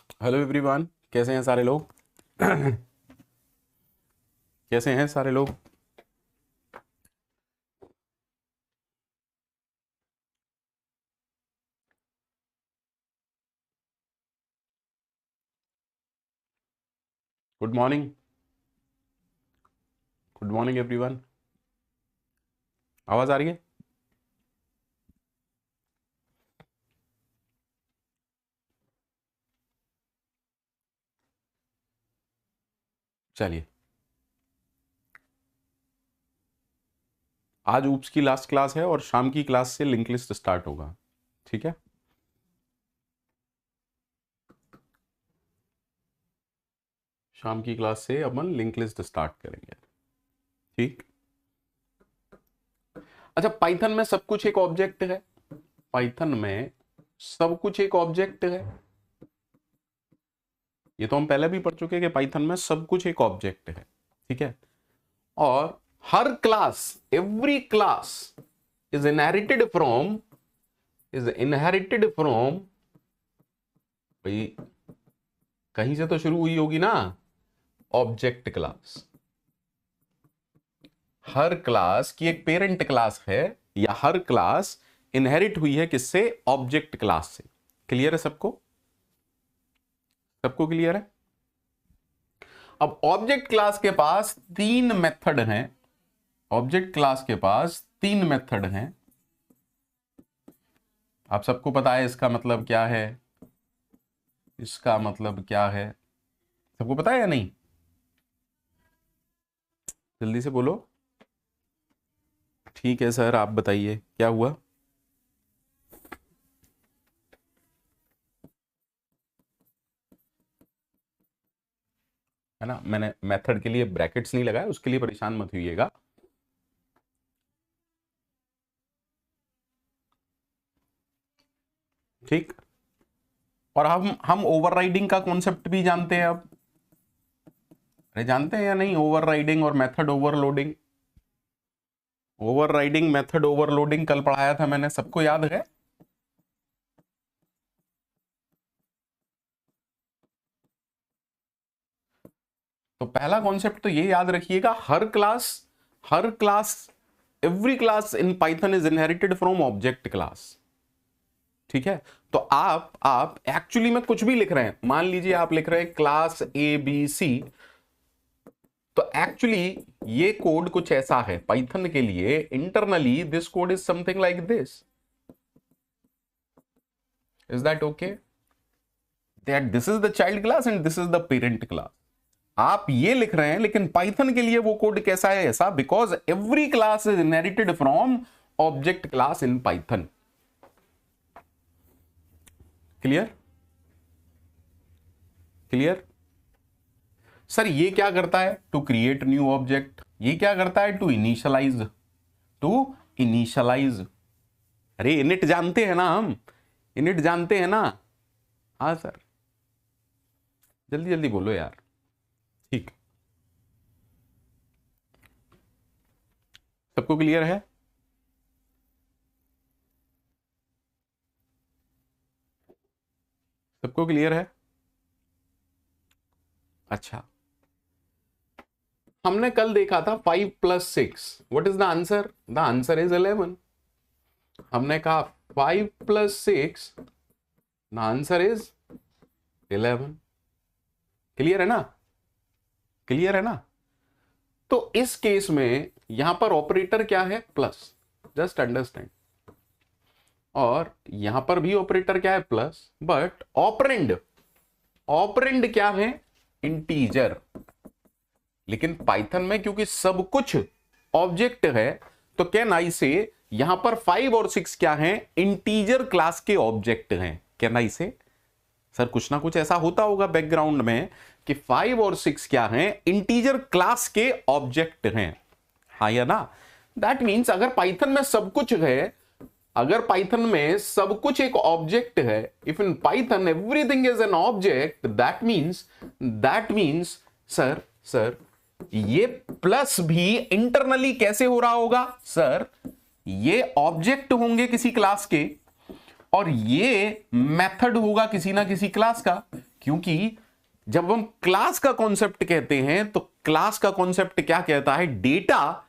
Hello everyone, कैसे हैं सारे लोग? कैसे हैं सारे लोग? Good morning. Good morning everyone. आवाज आ रही है? चलिए, आज ऊप्स की लास्ट क्लास है और शाम की क्लास से लिंक लिस्ट स्टार्ट होगा। ठीक है, शाम की क्लास से अपन लिंक लिस्ट स्टार्ट करेंगे। ठीक। अच्छा, पाइथन में सब कुछ एक ऑब्जेक्ट है। पाइथन में सब कुछ एक ऑब्जेक्ट है। ये तो हम पहले भी पढ़ चुके हैं कि पाइथन में सब कुछ एक ऑब्जेक्ट है। ठीक है, और हर class, every class is inherited from भाई, कहीं से तो शुरू हुई होगी ना, ऑब्जेक्ट क्लास। हर क्लास की एक पेरेंट क्लास है, या हर क्लास इनहेरिट हुई है किससे? ऑब्जेक्ट क्लास से। क्लियर है सबको? सबको क्लियर है? अब ऑब्जेक्ट क्लास के पास तीन मेथड हैं। ऑब्जेक्ट क्लास के पास तीन मेथड हैं। आप सबको पता है इसका मतलब क्या है? इसका मतलब क्या है? सबको पता है या नहीं? जल्दी से बोलो। ठीक है सर, आप बताइए क्या हुआ? है ना, मैंने मेथड के लिए ब्रैकेट्स नहीं लगाया, उसके लिए परेशान मत होइएगा। ठीक। और हम ओवरराइडिंग का कॉन्सेप्ट भी जानते हैं अब। अरे जानते हैं या नहीं? ओवरराइडिंग और method overloading. Overriding, method overloading कल पढ़ाया था मैंने, सबको याद है? तो पहला कॉन्सेप्ट तो ये याद रखिएगा, हर class, every class in Python is inherited from object class. ठीक है, तो आप एक्चुअली में कुछ भी लिख रहे हैं, मान लीजिए आप लिख रहे हैं क्लास ABC, तो एक्चुअली ये कोड कुछ ऐसा है पाइथन के लिए। Internally this code is something like this. Is that okay? That this is the child class and this is the parent class. आप ये लिख रहे हैं, लेकिन पाइथन के लिए वो कोड कैसा है? ऐसा, because every class is inherited from object class in Python. Clear? Clear? Sir ये क्या करता है? To create new object. ये क्या करता है? To initialise. To initialise. अरे इनिट जानते हैं ना हम, इनिट जानते हैं ना? हाँ सर, जल्दी जल्दी बोलो यार। ठीक, सबको क्लियर है? सबको क्लियर है? अच्छा, हमने कल देखा था 5 + 6, what is the answer? The answer is 11। हमने कहा 5 + 6, द आंसर इज 11। क्लियर है ना? क्लियर है ना? तो इस केस में यहां पर ऑपरेटर क्या है? प्लस। Just understand. और यहां पर भी ऑपरेटर क्या है? प्लस। बट ऑपरेंड, ऑपरेंड क्या है? इंटीजर। लेकिन पाइथन में क्योंकि सब कुछ ऑब्जेक्ट है, तो कैन आई से यहां पर 5 और 6 क्या है? इंटीजर क्लास के ऑब्जेक्ट हैं। कैन आई से? सर कुछ ना कुछ ऐसा होता होगा बैकग्राउंड में कि 5 और 6 क्या हैं? इंटीजर क्लास के ऑब्जेक्ट हैं। हाँ या ना? दैट मीन्स अगर पाइथन में सब कुछ है, अगर पाइथन में सब कुछ एक ऑब्जेक्ट है, if in Python everything is an object, that means sir ये प्लस भी इंटरनली कैसे हो रहा होगा? सर ये ऑब्जेक्ट होंगे किसी क्लास के, और ये मेथड होगा किसी ना किसी क्लास का। क्योंकि जब हम क्लास का कॉन्सेप्ट कहते हैं तो क्लास का कॉन्सेप्ट क्या कहता है, डेटा,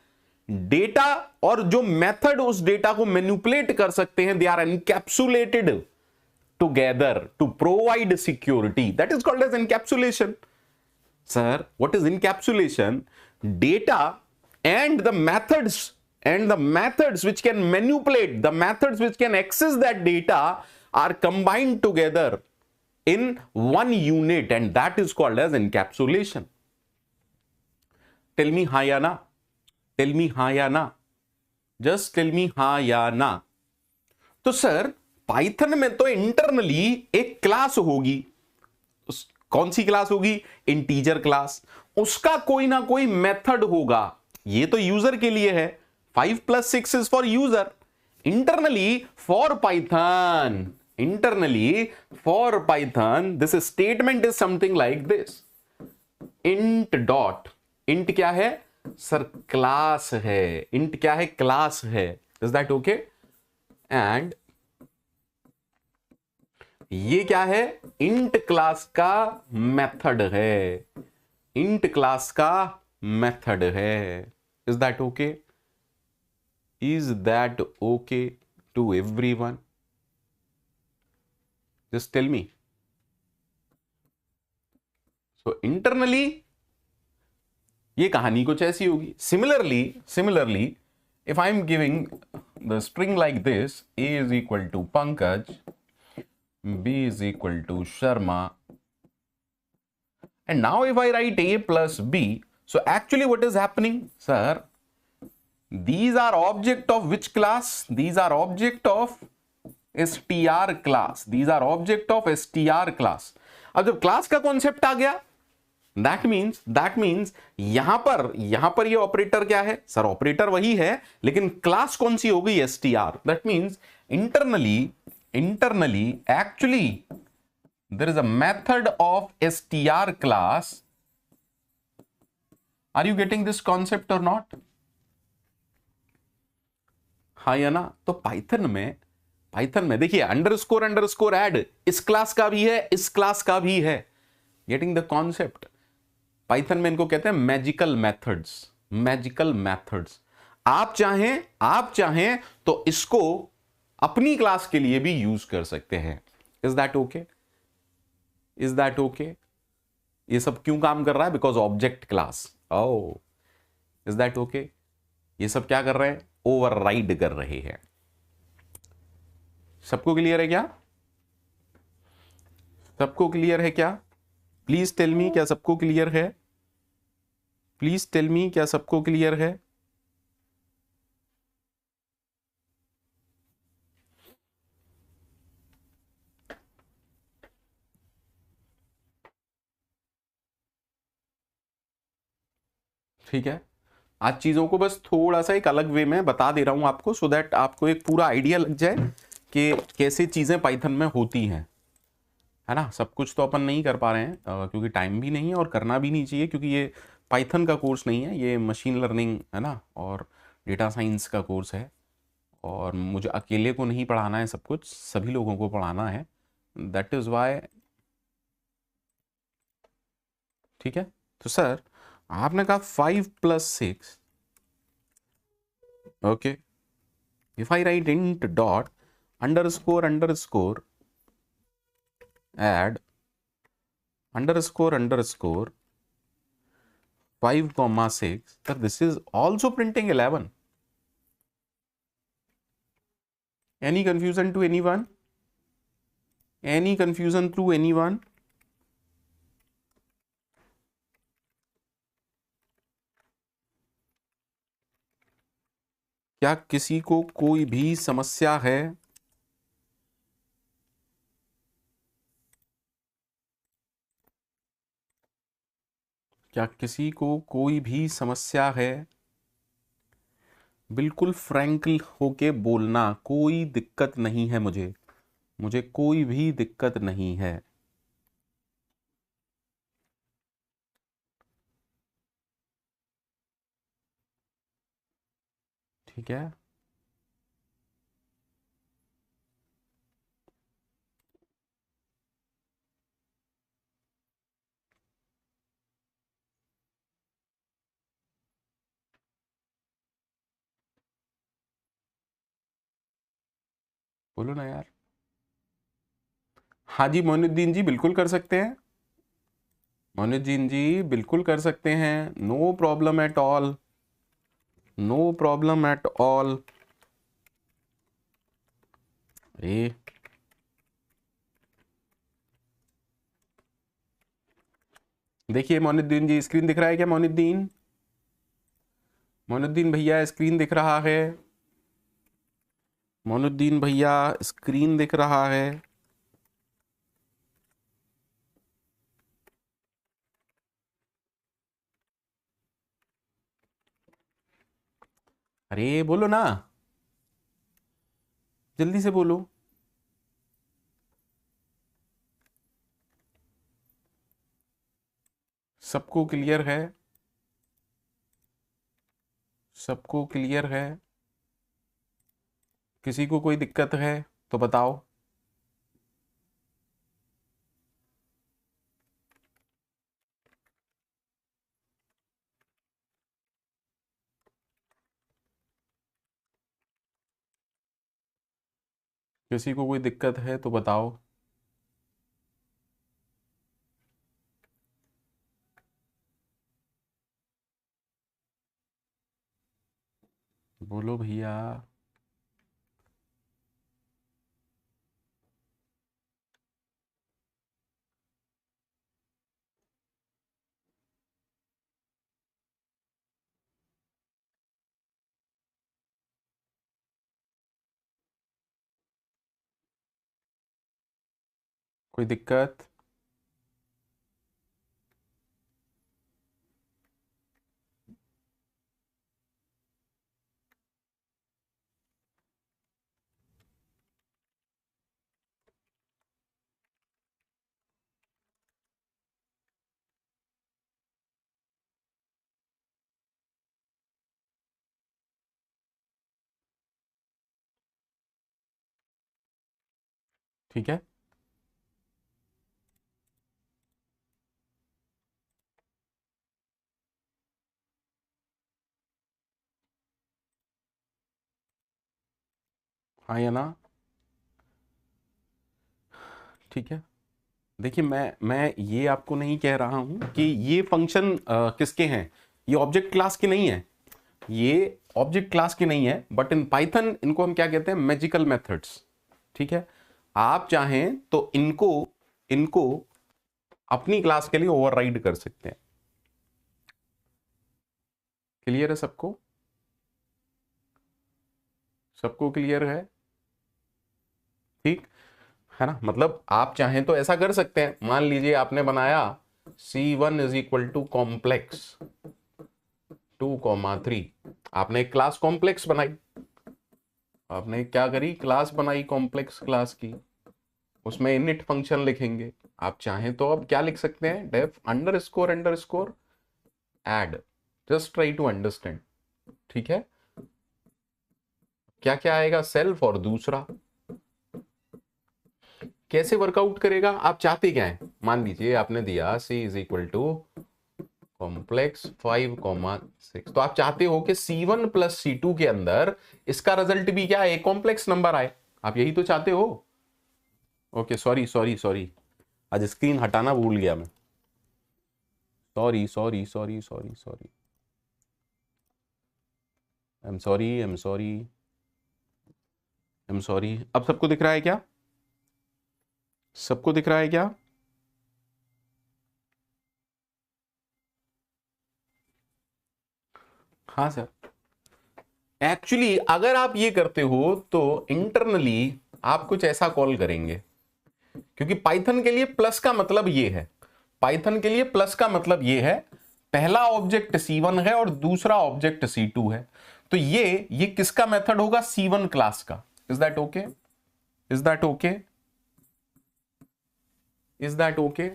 डेटा और जो मेथड उस डेटा को मैनिपुलेट कर सकते हैं, they are encapsulated together to provide security, that is called as encapsulation. Sir, what is encapsulation? Data and the methods which can manipulate, the methods which can access that data are combined together in one unit, and that is called as encapsulation. Tell me ha ya na. Tell me ha ya na. Just tell me ha ya na. तो sir Python में तो internally एक class होगी. कौन सी class होगी? Integer class. उसका कोई ना कोई मेथड होगा. ये तो यूजर के लिए है. 5 + 6 is for user. Internally for Python this statement is something like this. Int dot, int क्या है सर? क्लास है. इंट क्या है? क्लास है. Is that okay? एंड ये क्या है? इंट क्लास का मेथड है. इंट क्लास का मेथड है. Is that okay? Is that okay to everyone? Just tell me. So internally ये कहानी कुछ ऐसी होगी. Similarly if I am giving the string like this, a is equal to Pankaj, B is equal to Sharma, and now if I write A plus B, so actually what is happening, sir? These are object of which class? These are object of str class. These are object of str class. अब जब class का concept आ गया, that means यहां पर ये operator क्या है sir? Operator वही है, लेकिन क्लास कौन सी हो गई? str. That means internally actually there is a method of str class. Are you getting this concept or not? हाँ या ना? तो पाइथन में देखिए अंडरस्कोर ऐड इस क्लास का भी है, इस क्लास का भी है. Getting the concept? पाइथन में इनको कहते हैं मैजिकल मेथड्स. आप चाहें तो इसको अपनी क्लास के लिए भी यूज कर सकते हैं. Is that okay? ये सब क्यों काम कर रहा है? Because object class. Oh, is that okay? ये सब क्या कर रहे हैं? ओवरराइड कर रहे हैं. सबको क्लियर है क्या? सबको क्लियर है क्या? प्लीज टेल मी, क्या सबको क्लियर है? प्लीज टेल मी, क्या सबको क्लियर है? ठीक है. आज चीजों को बस थोड़ा सा एक अलग वे में बता दे रहा हूं आपको, सो दैट आपको एक पूरा आइडिया लग जाए कि कैसे चीजें पाइथन में होती हैं, है ना. सब कुछ तो अपन नहीं कर पा रहे हैं क्योंकि टाइम भी नहीं है और करना भी नहीं चाहिए, क्योंकि ये पाइथन का कोर्स नहीं है, ये मशीन लर्निंग है ना, और डेटा साइंस का कोर्स है. और मुझे अकेले को नहीं पढ़ाना है, सब कुछ सभी लोगों को पढ़ाना है. That is why. ठीक है. तो सर आपने कहा 5 + 6. Okay. If I write int dot underscore add underscore 5, 6, that this is also printing 11. Any confusion to anyone? Any confusion through anyone? क्या किसी को कोई भी समस्या है? क्या किसी को कोई भी समस्या है? बिल्कुल फ्रैंकल होके बोलना, कोई दिक्कत नहीं है मुझे कोई भी दिक्कत नहीं है. ठीक है. बोलो ना यार। हाँ जी मोइनुद्दीन जी, बिल्कुल कर सकते हैं। मोइनुद्दीन जी बिल्कुल कर सकते हैं, no problem at all, no problem at all. अरे देखिए मोइनुद्दीन जी, स्क्रीन दिख रहा है क्या मोइनुद्दीन? मोइनुद्दीन भैया स्क्रीन दिख रहा है? मोइनुद्दीन भैया स्क्रीन दिख रहा है? अरे बोलो ना, जल्दी से बोलो। सबको क्लियर है? सबको क्लियर है? किसी को कोई दिक्कत है तो बताओ। किसी को कोई दिक्कत है तो बताओ। बोलो भैया। कोई दिक्कत? ठीक है। हाँ या ना? ठीक है। देखिए मैं ये आपको नहीं कह रहा हूं कि ये फंक्शन किसके हैं, ये ऑब्जेक्ट क्लास के नहीं है, ये ऑब्जेक्ट क्लास के नहीं है, बट इन पाइथन इनको हम क्या कहते हैं, मैजिकल मेथड्स। ठीक है। आप चाहें तो इनको इनको अपनी क्लास के लिए ओवरराइड कर सकते हैं। क्लियर है सबको? सबको क्लियर है? ठीक है ना? मतलब आप चाहें तो ऐसा कर सकते हैं, मान लीजिए आपने बनाया C1 is equal to complex 2,3, आपने एक क्लास कॉम्प्लेक्स बनाई, आपने क्या करी, क्लास बनाई कॉम्प्लेक्स क्लास की, उसमें इनिट फंक्शन लिखेंगे। आप चाहें तो अब क्या लिख सकते हैं, def underscore add, just try to understand. ठीक है। क्या क्या आएगा, सेल्फ और दूसरा। कैसे वर्कआउट करेगा, आप चाहते क्या है, मान लीजिए आपने दिया C is equal to complex 5,6, तो आप चाहते हो कि C1 प्लस C2 के अंदर इसका रिजल्ट भी क्या है, कॉम्प्लेक्स नंबर आए। आप यही तो चाहते हो। ओके सॉरी सॉरी सॉरी, आज स्क्रीन हटाना भूल गया मैं, sorry sorry sorry sorry sorry, I am sorry I am sorry I am sorry. अब सबको दिख रहा है क्या? सबको दिख रहा है क्या? हाँ सर। एक्चुअली अगर आप ये करते हो तो इंटरनली आप कुछ ऐसा कॉल करेंगे, क्योंकि पाइथन के लिए प्लस का मतलब ये है, पाइथन के लिए प्लस का मतलब ये है, पहला ऑब्जेक्ट C1 है और दूसरा ऑब्जेक्ट C2 है, तो ये किसका मेथड होगा, C1 क्लास का। Is that okay? Is that okay? Is that okay?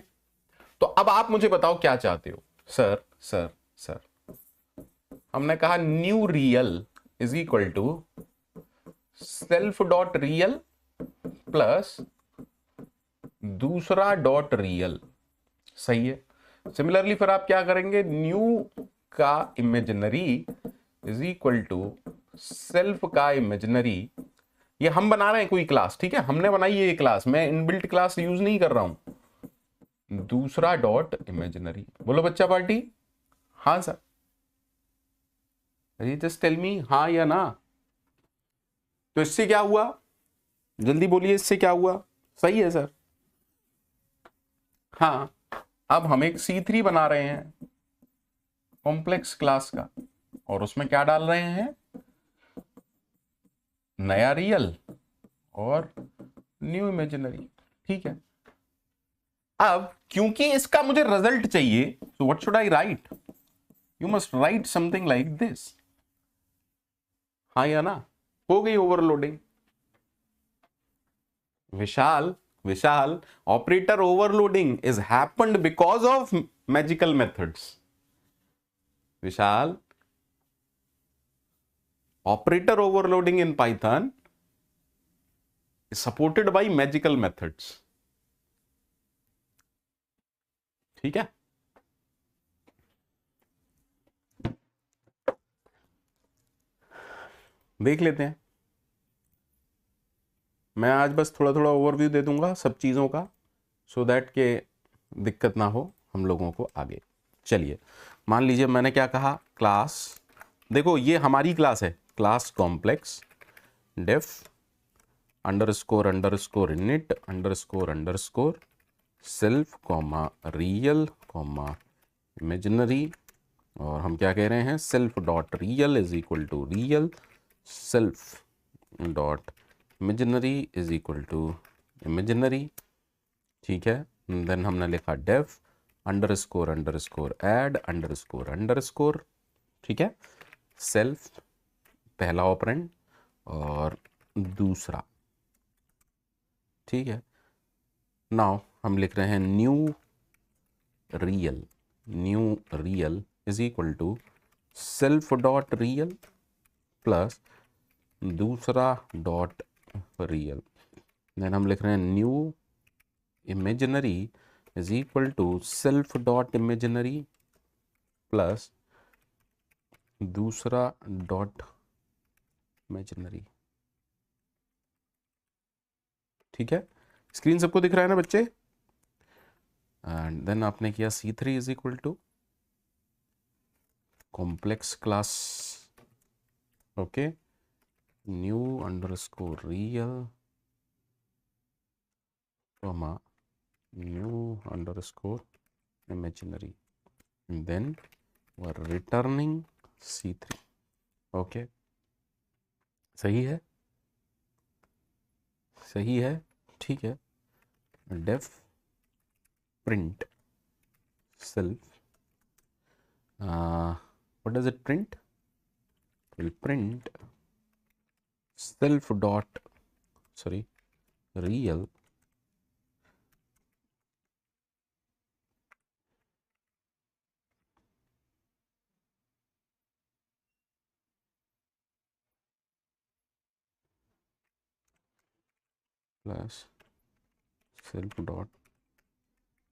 तो अब आप मुझे बताओ क्या चाहते हो। सर सर सर, हमने कहा new real is equal to self dot real plus दूसरा डॉट रियल। सही है। सिमिलरली फिर आप क्या करेंगे, न्यू का imaginary is equal to self का इमेजिनरी ये हम बना रहे हैं कोई क्लास, ठीक है, हमने बनाई है ये क्लास, मैं इनबिल्ट क्लास यूज नहीं कर रहा हूं। दूसरा डॉट इमेजिनरी, बोलो बच्चा पार्टी, हाँ सर, अरे जस्ट टेल मी हाँ या ना। तो इससे क्या हुआ, जल्दी बोलिए, इससे क्या हुआ, सही है सर। हाँ, अब हम एक C3 बना रहे हैं कॉम्प्लेक्स क्लास का, और उसमें क्या डाल रहे हैं, नया रियल और न्यू इमेजिनरी, ठीक है। अब क्योंकि इसका मुझे रिजल्ट चाहिए, so what should I right, you must write something like this, हाँ या ना। हो गई overloading. Vishal, Vishal, operator overloading is happened because of magical methods. Vishal, operator overloading in Python is supported by magical methods, ठीक है। देख लेते हैं, मैं आज बस थोड़ा थोड़ा ओवरव्यू दे दूंगा सब चीजों का, सो दैट के दिक्कत ना हो हम लोगों को आगे। चलिए, मान लीजिए मैंने क्या कहा, क्लास, देखो ये हमारी क्लास है, class complex def underscore underscore init underscore underscore self comma real comma imaginary, और हम क्या कह रहे हैं, self dot real is equal to real, self dot imaginary is equal to imaginary, ठीक है। देन हमने लिखा def underscore underscore add underscore underscore, ठीक है, सेल्फ पहला ऑपरेंड और दूसरा, ठीक है। नाउ हम लिख रहे हैं new real is equal to self dot real plus दूसरा डॉट रियल, देन हम लिख रहे हैं new imaginary is equal to self dot imaginary plus दूसरा डॉट इमेजिनरी, ठीक है। स्क्रीन सबको दिख रहा है ना बच्चे। एंड देन आपने किया C3 is equal to complex class, okay, new underscore real comma new underscore imaginary, then we are returning C3, okay, सही है, सही है, ठीक है। Def print self, what does it print? It will print self dot, sorry, real plus self dot,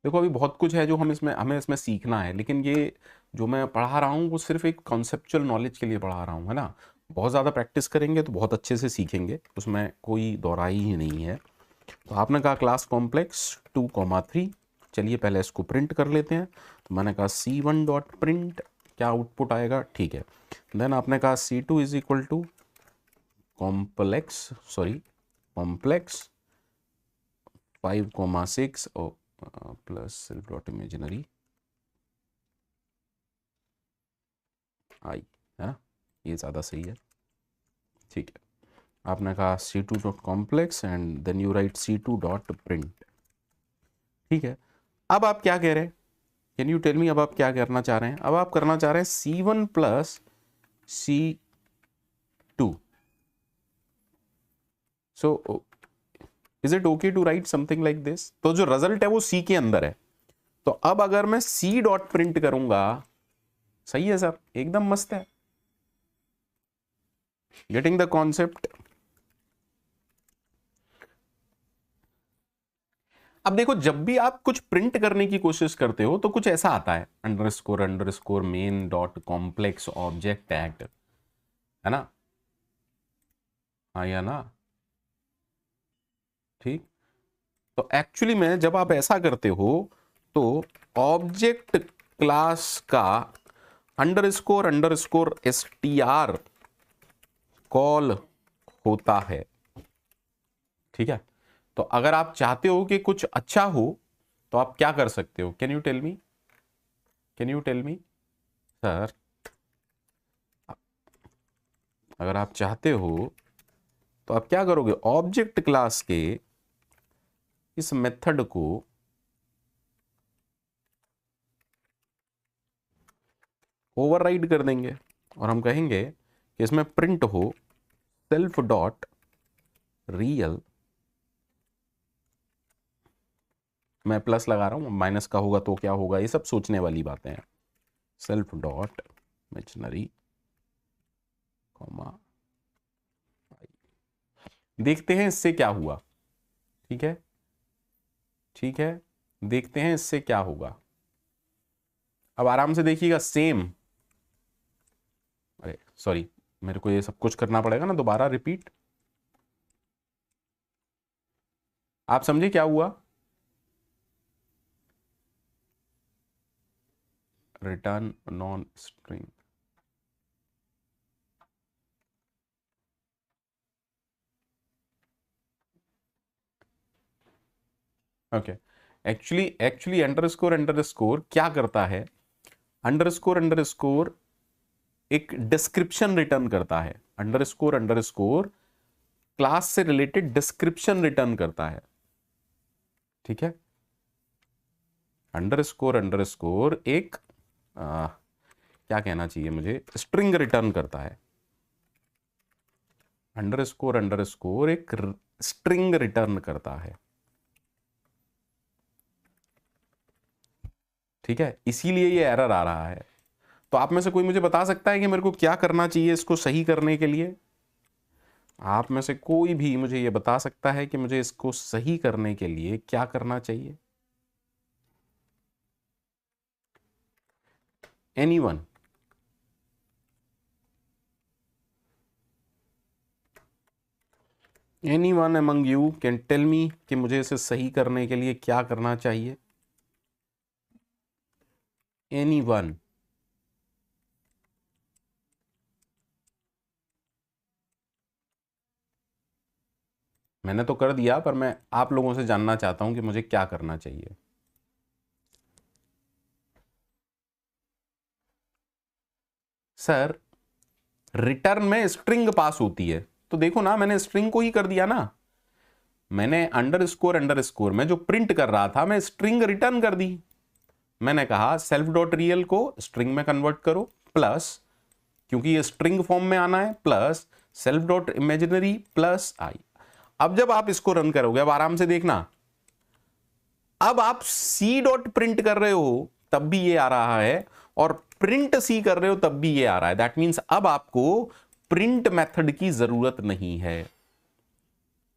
देखो अभी बहुत कुछ है जो हमें इसमें सीखना है, लेकिन ये जो मैं पढ़ा रहा हूँ वो सिर्फ एक कॉन्सेप्चुअल नॉलेज के लिए पढ़ा रहा हूँ, है ना। बहुत ज़्यादा प्रैक्टिस करेंगे तो बहुत अच्छे से सीखेंगे, उसमें कोई दोहराई ही नहीं है। तो आपने कहा क्लास कॉम्प्लेक्स 2,3, चलिए पहले इसको प्रिंट कर लेते हैं। तो मैंने कहा C1 डॉट प्रिंट, क्या आउटपुट आएगा, ठीक है। देन आपने कहा C2 is equal to complex 5,6 और प्लस सेल्फ डॉट इमेजिनरी आई, है ना, ये ज़्यादा सही है, ठीक है। आपने कहा C2 dot complex and then you write C2 dot print, ठीक है। अब आप क्या कह रहे हैं, कैन यू टेल मी, अब आप क्या करना चाह रहे हैं, अब आप करना चाह रहे हैं C1 plus C2, so is it okay to write something like this. तो जो रिजल्ट है वो C के अंदर है, तो अब अगर मैं C डॉट प्रिंट करूंगा, सही है सर, एकदम मस्त है, गेटिंग द कॉन्सेप्ट। अब देखो जब भी आप कुछ प्रिंट करने की कोशिश करते हो तो कुछ ऐसा आता है, underscore main dot complex object act, है ना, हाँ या ना। ठीक, तो एक्चुअली में जब आप ऐसा करते हो तो ऑब्जेक्ट क्लास का अंडरस्कोर अंडरस्कोर str कॉल होता है। ठीक है, तो अगर आप चाहते हो कि कुछ अच्छा हो तो आप क्या कर सकते हो? Can you tell me, can you tell me sir? अगर आप चाहते हो तो आप क्या करोगे? ऑब्जेक्ट क्लास के इस मेथड को ओवरराइड कर देंगे और हम कहेंगे कि इसमें प्रिंट हो सेल्फ डॉट रियल, मैं प्लस लगा रहा हूं, माइनस का होगा तो क्या होगा, ये सब सोचने वाली बातें हैं। सेल्फ डॉट इमेजिनरी कॉमा, देखते हैं इससे क्या हुआ। ठीक है, ठीक है, देखते हैं इससे क्या होगा। अब आराम से देखिएगा, सेम, अरे सॉरी, मेरे को ये सब कुछ करना पड़ेगा ना, दोबारा रिपीट। आप समझे क्या हुआ? Return non string, okay. Actually underscore underscore क्या करता है? अंडरस्कोर अंडरस्कोर एक डिस्क्रिप्शन रिटर्न करता है। अंडरस्कोर अंडरस्कोर क्लास से रिलेटेड डिस्क्रिप्शन रिटर्न करता है। ठीक है, अंडरस्कोर अंडरस्कोर एक क्या कहना चाहिए मुझे, स्ट्रिंग रिटर्न करता है। अंडरस्कोर अंडरस्कोर एक स्ट्रिंग रिटर्न करता है। ठीक है, इसीलिए ये एरर आ रहा है। तो आप में से कोई मुझे बता सकता है कि मेरे को क्या करना चाहिए इसको सही करने के लिए? आप में से कोई भी मुझे ये बता सकता है कि मुझे इसको सही करने के लिए क्या करना चाहिए? Anyone? Anyone among you can tell me कि मुझे इसे सही करने के लिए क्या करना चाहिए? एनीवन? मैंने तो कर दिया, पर मैं आप लोगों से जानना चाहता हूं कि मुझे क्या करना चाहिए। सर, रिटर्न में स्ट्रिंग पास होती है, तो देखो ना, मैंने स्ट्रिंग को ही कर दिया ना। मैंने अंडरस्कोर में जो प्रिंट कर रहा था, मैं स्ट्रिंग रिटर्न कर दी। मैंने कहा सेल्फ डॉट रियल को स्ट्रिंग में कन्वर्ट करो, प्लस, क्योंकि ये स्ट्रिंग फॉर्म में आना है, plus self dot imaginary plus I. अब जब आप इसको रन करोगे, अब आराम से देखना, अब आप सी डॉट प्रिंट कर रहे हो तब भी ये आ रहा है, और प्रिंट सी कर रहे हो तब भी ये आ रहा है। दैट मीन्स अब आपको प्रिंट मेथड की जरूरत नहीं है।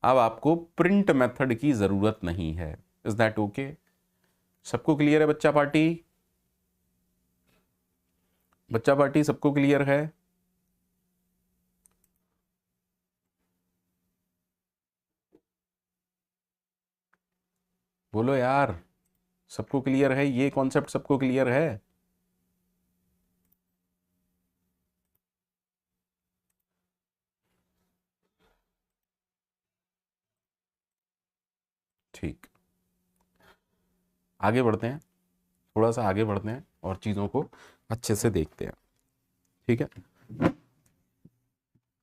अब आपको प्रिंट मेथड की जरूरत नहीं है। Is that okay? सबको क्लियर है बच्चा पार्टी? बच्चा पार्टी सबको क्लियर है? बोलो यार, सबको क्लियर है? ये कॉन्सेप्ट सबको क्लियर है? ठीक, आगे बढ़ते हैं, थोड़ा सा आगे बढ़ते हैं और चीजों को अच्छे से देखते हैं। ठीक है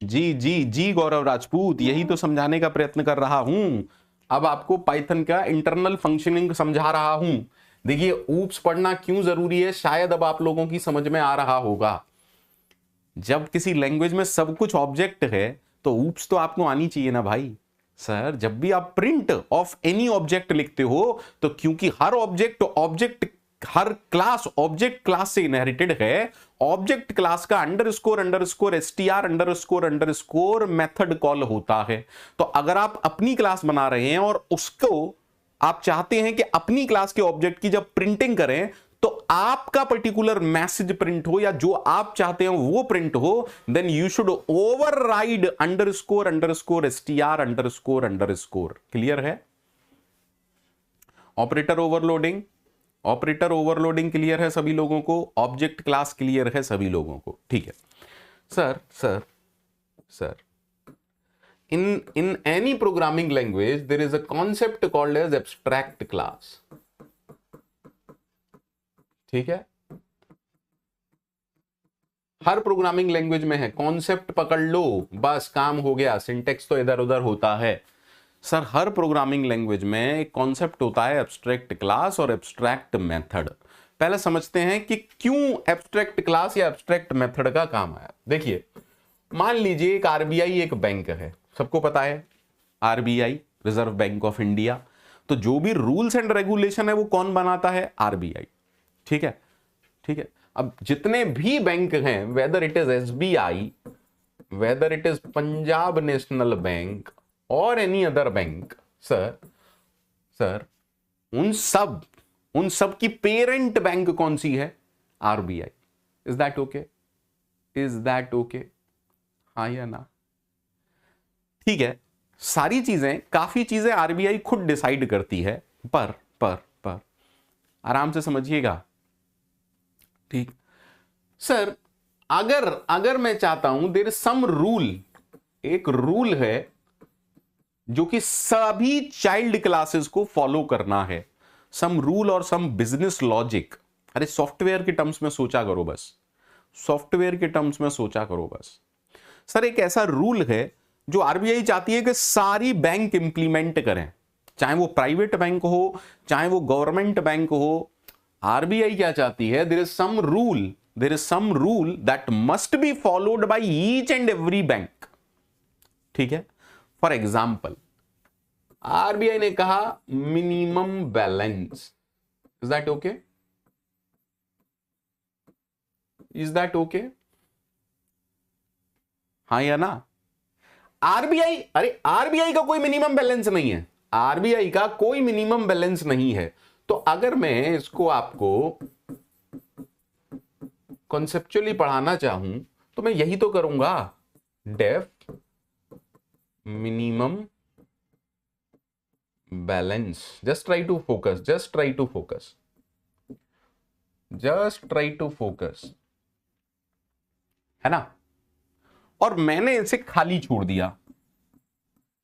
जी, जी जी गौरव राजपूत, यही तो समझाने का प्रयत्न कर रहा हूं। अब आपको पाइथन का इंटरनल फंक्शनिंग समझा रहा हूं। देखिए, ऊप्स पढ़ना क्यों जरूरी है, शायद अब आप लोगों की समझ में आ रहा होगा। जब किसी लैंग्वेज में सब कुछ ऑब्जेक्ट है तो ऊप्स तो आपको आनी चाहिए ना भाई। सर, जब भी आप प्रिंट ऑफ एनी ऑब्जेक्ट लिखते हो, तो क्योंकि हर क्लास ऑब्जेक्ट क्लास से इनहेरिटेड है, ऑब्जेक्ट क्लास का underscore underscore str underscore underscore method call होता है। तो अगर आप अपनी क्लास बना रहे हैं और उसको आप चाहते हैं कि अपनी क्लास के ऑब्जेक्ट की जब प्रिंटिंग करें, तो आपका पर्टिकुलर मैसेज प्रिंट हो या जो आप चाहते हो वो प्रिंट हो, then you should override underscore underscore str underscore underscore. Clear है? Operator overloading, operator overloading clear है सभी लोगों को? ऑब्जेक्ट क्लास क्लियर है सभी लोगों को? ठीक है sir. Sir in any programming language there is a concept called as abstract class। ठीक है, हर प्रोग्रामिंग लैंग्वेज में है, कॉन्सेप्ट पकड़ लो बस काम हो गया, सिंटेक्स तो इधर उधर होता है। सर हर प्रोग्रामिंग लैंग्वेज में एक कॉन्सेप्ट होता है एब्स्ट्रैक्ट क्लास और एब्स्ट्रैक्ट मेथड। पहले समझते हैं कि क्यों एब्स्ट्रैक्ट क्लास या एब्स्ट्रैक्ट मेथड का काम आया। देखिए, मान लीजिए एक आरबीआई एक बैंक है, सबको पता है RBI reserve bank of India, तो जो भी रूल्स एंड रेगुलेशन है वो कौन बनाता है? आरबीआई। ठीक है, ठीक है। अब जितने भी बैंक हैं, whether it is SBI, whether it is Punjab national bank और एनी अदर बैंक, सर उन सब की पेरेंट बैंक कौन सी है? RBI. Is that okay? Is that okay? हाँ या ना? ठीक है, सारी चीजें, काफी चीजें आरबीआई खुद डिसाइड करती है, पर आराम से समझिएगा। ठीक सर, अगर मैं चाहता हूं देयर इज सम रूल, एक रूल है जो कि सभी चाइल्ड क्लासेस को फॉलो करना है, सम रूल और सम बिजनेस लॉजिक। अरे सॉफ्टवेयर के टर्म्स में सोचा करो बस, सॉफ्टवेयर के टर्म्स में सोचा करो बस। सर एक ऐसा रूल है जो आरबीआई चाहती है कि सारी बैंक इंप्लीमेंट करें, चाहे वो प्राइवेट बैंक हो चाहे वो गवर्नमेंट बैंक हो। आरबीआई क्या चाहती है? There is some rule that must be followed by each and every bank. ठीक है, फॉर एग्जाम्पल आरबीआई ने कहा minimum balance. Is that okay? Is that okay? हाँ या ना? आरबीआई का कोई मिनिमम बैलेंस नहीं है, आरबीआई का कोई मिनिमम बैलेंस नहीं है। तो अगर मैं इसको आपको कॉन्सेप्चुअली पढ़ाना चाहूं तो मैं यही तो करूंगा, def minimum balance. Just try to focus, just try to focus, just try to focus, है ना? और मैंने इसे खाली छोड़ दिया।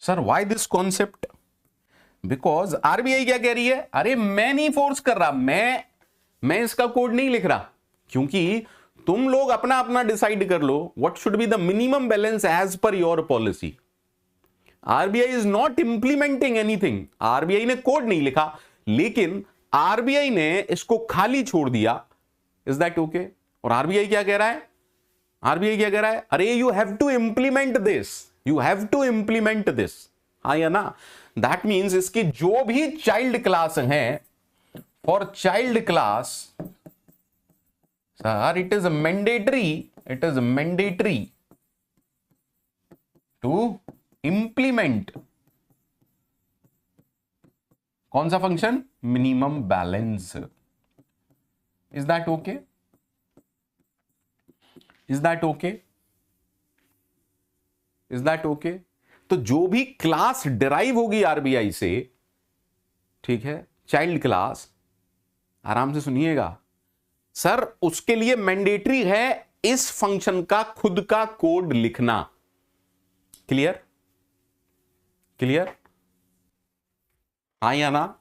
Sir why this concept? Because RBI क्या कह रही है? अरे मैं नहीं फोर्स कर रहा, मैं इसका कोड नहीं लिख रहा, क्योंकि तुम लोग अपना अपना डिसाइड कर लो what should be the minimum balance as per your policy. RBI is not implementing anything, RBI ने कोड नहीं लिखा, लेकिन आरबीआई ने इसको खाली छोड़ दिया। Is that okay? और आरबीआई क्या कह रहा है? आरबीआई क्या कह रहा है? अरे you have to implement this, you have to implement this. हाँ या ना? दैट मीन्स इसकी जो भी चाइल्ड क्लास है, for child class sir it is mandatory to implement कौन सा function? Minimum balance. Is that okay? Is that okay? Is that okay? तो जो भी क्लास डिराइव होगी आरबीआई से, ठीक है, चाइल्ड क्लास, आराम से सुनिएगा सर, उसके लिए मैंडेटरी है इस फंक्शन का खुद का कोड लिखना। क्लियर? क्लियर? हाँ या ना?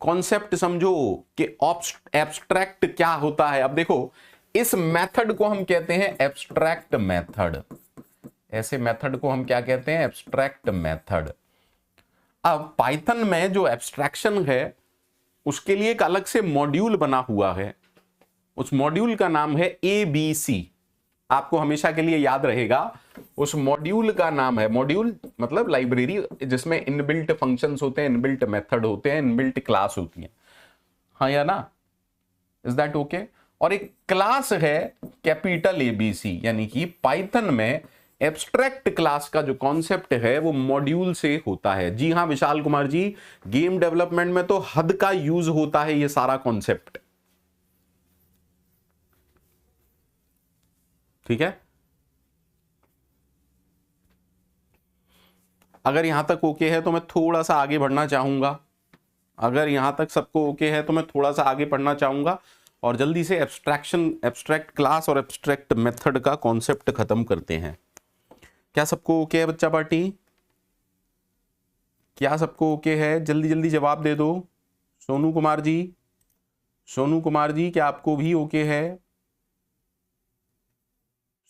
कॉन्सेप्ट समझो कि एब्स्ट्रैक्ट क्या होता है। अब देखो, इस मेथड को हम कहते हैं एब्स्ट्रैक्ट मेथड। ऐसे मेथड को हम क्या कहते हैं? Abstract method. अब पाइथन में जो एब्स्ट्रैक्शन है उसके लिए एक अलग से मॉड्यूल बना हुआ है, उस मॉड्यूल का नाम है ABC। आपको हमेशा के लिए याद रहेगा, उस मॉड्यूल का नाम है, मॉड्यूल मतलब लाइब्रेरी जिसमें इनबिल्ट फंक्शंस होते हैं, इनबिल्ट मेथड होते हैं, इनबिल्ट क्लास होती हैं। हाँ या ना? Is that okay? और एक क्लास है कैपिटल ABC, यानी कि पाइथन में एब्स्ट्रैक्ट क्लास का जो कॉन्सेप्ट है वो मॉड्यूल से होता है। जी हां विशाल कुमार जी, गेम डेवलपमेंट में तो हद का यूज होता है ये सारा कॉन्सेप्ट, ठीक है। अगर यहां तक ओके है तो मैं थोड़ा सा आगे बढ़ना चाहूंगा, अगर यहां तक सबको ओके है तो मैं थोड़ा सा आगे पढ़ना चाहूंगा और जल्दी से एब्स्ट्रैक्ट क्लास और एब्स्ट्रैक्ट मेथड का कॉन्सेप्ट खत्म करते हैं। क्या सबको ओके है बच्चा पार्टी? क्या सबको ओके है? जल्दी जल्दी जवाब दे दो। सोनू कुमार जी, सोनू कुमार जी क्या आपको भी ओके है?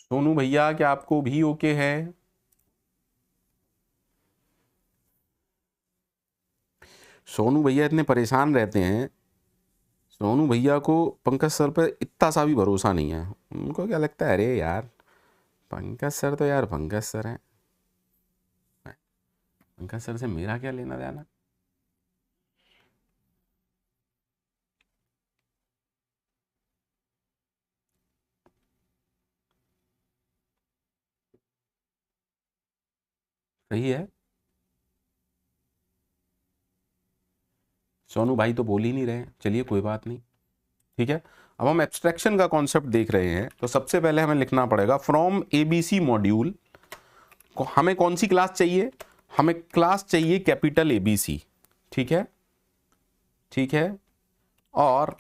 सोनू भैया क्या आपको भी ओके है? सोनू भैया इतने परेशान रहते हैं, सोनू भैया को पंकज सर पर इतना सा भी भरोसा नहीं है। उनको क्या लगता है, अरे यार पंकज सर तो यार पंकज सर हैं, पंकज सर से मेरा क्या लेना देना। सही है, सोनू भाई तो बोल ही नहीं रहे, चलिए कोई बात नहीं, ठीक है। अब हम एब्स्ट्रैक्शन का कॉन्सेप्ट देख रहे हैं, तो सबसे पहले हमें लिखना पड़ेगा फ्रॉम एबीसी मॉड्यूल। हमें कौन सी क्लास चाहिए? हमें क्लास चाहिए कैपिटल एबीसी, ठीक है, ठीक है। और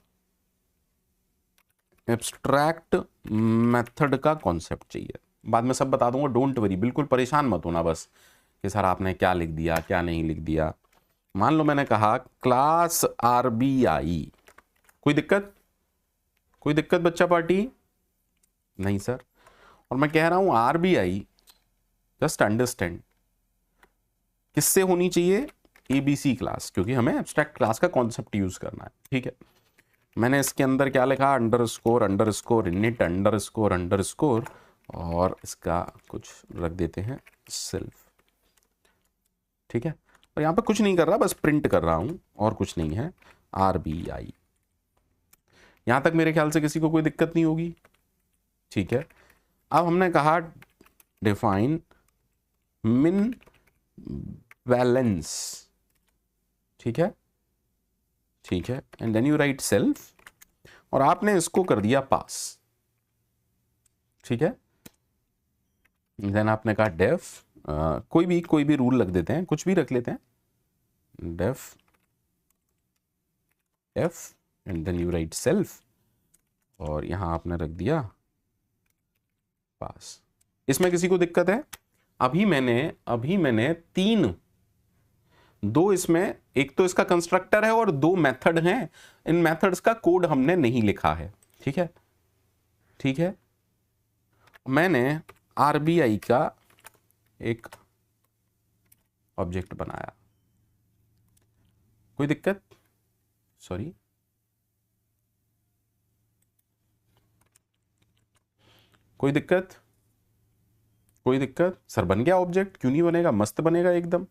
एब्स्ट्रैक्ट मेथड का कॉन्सेप्ट चाहिए, बाद में सब बता दूंगा, डोंट वरी, बिल्कुल परेशान मत होना बस कि सर आपने क्या लिख दिया क्या नहीं लिख दिया। मान लो मैंने कहा क्लास आरबीआई, कोई दिक्कत? कोई दिक्कत बच्चा पार्टी? नहीं सर। और मैं कह रहा हूं आरबीआई, जस्ट अंडरस्टैंड किससे होनी चाहिए? एबीसी क्लास, क्योंकि हमें एब्स्ट्रैक्ट क्लास का कॉन्सेप्ट यूज करना है, ठीक है। मैंने इसके अंदर क्या लिखा? अंडरस्कोर इनिट अंडरस्कोर और इसका कुछ रख देते हैं सेल्फ, ठीक है। और यहां पे कुछ नहीं कर रहा, बस प्रिंट कर रहा हूं और कुछ नहीं है, आरबीआई। यहां तक मेरे ख्याल से किसी को कोई दिक्कत नहीं होगी, ठीक है। अब हमने कहा डिफाइन मिन बैलेंस, ठीक है, ठीक है, and then you write self और आपने इसको कर दिया पास, ठीक है। देन आपने कहा डेफ, कोई भी रूल रख देते हैं, कुछ भी रख लेते हैं, def f and then you write self और यहां आपने रख दिया पास। इसमें किसी को दिक्कत है? अभी मैंने दो इसमें, एक तो इसका कंस्ट्रक्टर है और दो मेथड हैं, इन मेथड्स का कोड हमने नहीं लिखा है, ठीक है, ठीक है। मैंने आरबीआई का एक ऑब्जेक्ट बनाया, कोई दिक्कत? सॉरी, कोई दिक्कत? कोई दिक्कत? सर बन गया ऑब्जेक्ट, क्यों नहीं बनेगा, मस्त बनेगा एकदम।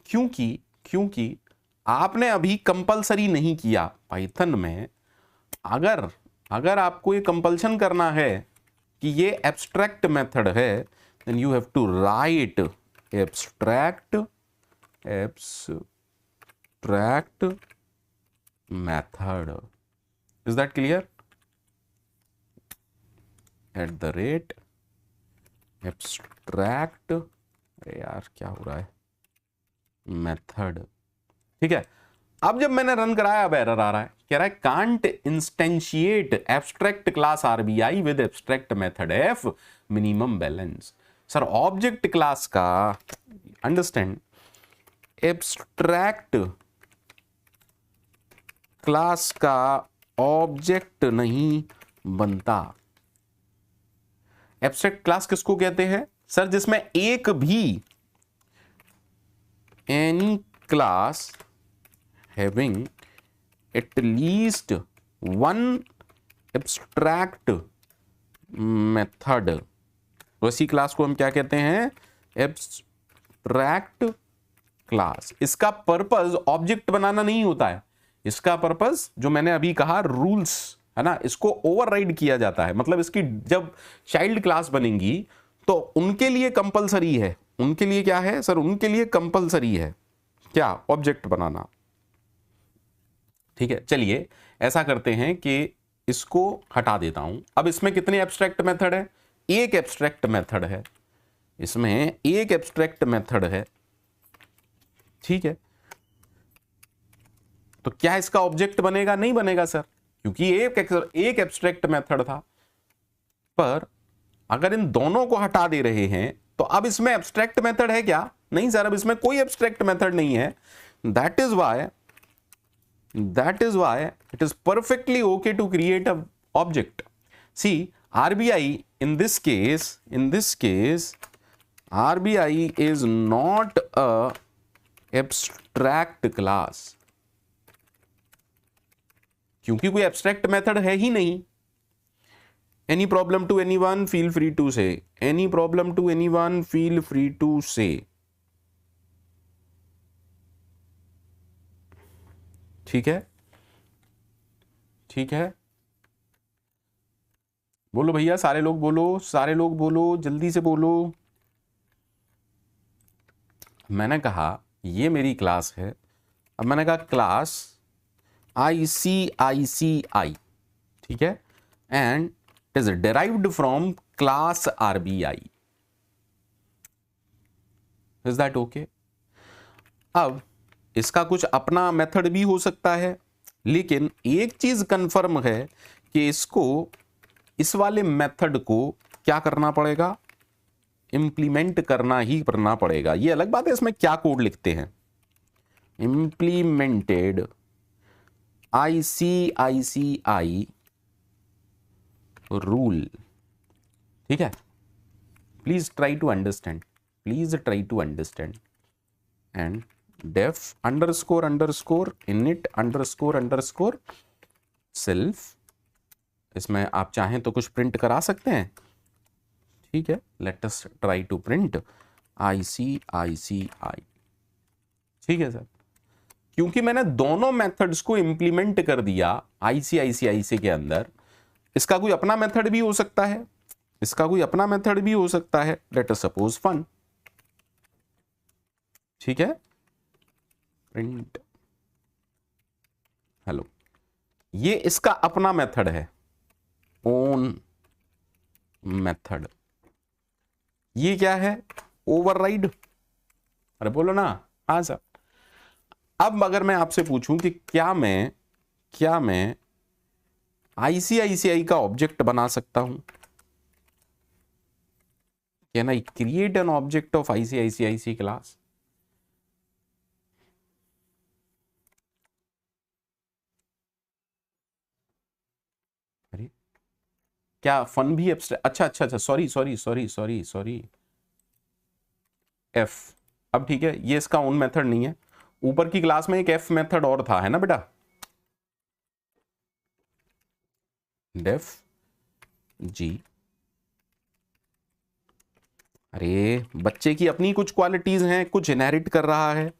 क्योंकि आपने अभी कंपलसरी नहीं किया पाइथन में। अगर आपको ये कंपल्शन करना है कि ये एब्स्ट्रैक्ट मेथड है, then you have to write abstract method. Is that clear? At the rate abstract, यार क्या हो रहा है, मेथड, ठीक है। अब जब मैंने रन कराया अब एरर आ रहा है, कह रहा है can't instantiate abstract class RBI with abstract method F minimum balance. Sir object class का, अंडरस्टैंड, एब्स्ट्रैक्ट क्लास का ऑब्जेक्ट नहीं बनता। एब्स्ट्रैक्ट क्लास किसको कहते हैं सर? जिसमें एक भी, any class having at least one abstract method, वैसी क्लास को हम क्या कहते हैं? Abstract class. इसका पर्पस ऑब्जेक्ट बनाना नहीं होता है, इसका पर्पस जो मैंने अभी कहा रूल्स है ना, इसको ओवरराइड किया जाता है। मतलब इसकी जब चाइल्ड क्लास बनेंगी तो उनके लिए कंपलसरी है, उनके लिए क्या है सर, उनके लिए कंपलसरी है क्या, ऑब्जेक्ट बनाना। ठीक है, चलिए ऐसा करते हैं कि इसको हटा देता हूं। अब इसमें कितने एब्स्ट्रैक्ट मेथड है, एक एब्स्ट्रैक्ट मेथड है, इसमें एक एब्स्ट्रैक्ट मेथड है। ठीक है, तो क्या इसका ऑब्जेक्ट बनेगा, नहीं बनेगा सर, क्योंकि एक एब्स्ट्रैक्ट मेथड था। पर अगर इन दोनों को हटा दे रहे हैं तो अब इसमें एब्स्ट्रैक्ट मेथड है क्या, नहीं सर, अब इसमें कोई एब्स्ट्रैक्ट मेथड नहीं है। That is why it is perfectly okay to create a object. See RBI in this case RBI is not a abstract class, क्योंकि कोई एब्स्ट्रैक्ट मेथड है ही नहीं। Any problem to anyone, feel free to say. Any problem to anyone, feel free to say. ठीक है, ठीक है, बोलो भैया, सारे लोग बोलो, सारे लोग बोलो, जल्दी से बोलो। मैंने कहा ये मेरी क्लास है। अब मैंने कहा क्लास ICICI, ठीक है, and it is derived from class RBI। Is that okay? अब इसका कुछ अपना मेथड भी हो सकता है, लेकिन एक चीज कंफर्म है कि इसको, इस वाले मेथड को क्या करना पड़ेगा, इंप्लीमेंट करना ही करना पड़ेगा। ये अलग बात है इसमें क्या कोड लिखते हैं, इंप्लीमेंटेड ICICI रूल। ठीक है, please try to understand, please try to understand. And def underscore underscore init underscore underscore self, इसमें आप चाहें तो कुछ प्रिंट करा सकते हैं। ठीक है, let us try to print ICICI। ठीक है सर, क्योंकि मैंने दोनों मेथड्स को इंप्लीमेंट कर दिया ICICI के अंदर। इसका कोई अपना मेथड भी हो सकता है, इसका कोई अपना मेथड भी हो सकता है, लेट अस सपोज फन। ठीक है, प्रिंट हेलो, ये इसका अपना मेथड है, ओन मेथड। ये क्या है, ओवरराइड। अरे बोलो ना, हाँ सर। अब अगर मैं आपसे पूछूं कि क्या मैं ICICI का ऑब्जेक्ट बना सकता हूं, can I create an object of ICICI class? क्या फन भी एब्स्ट्रैक्ट? अच्छा, सॉरी एफ। अब ठीक है, ये इसका ओन मेथड नहीं है। ऊपर की क्लास में एक एफ मेथड और था, है ना बेटा, डेफ जी। अरे बच्चे की अपनी कुछ क्वालिटीज हैं, कुछ इनहेरिट कर रहा है।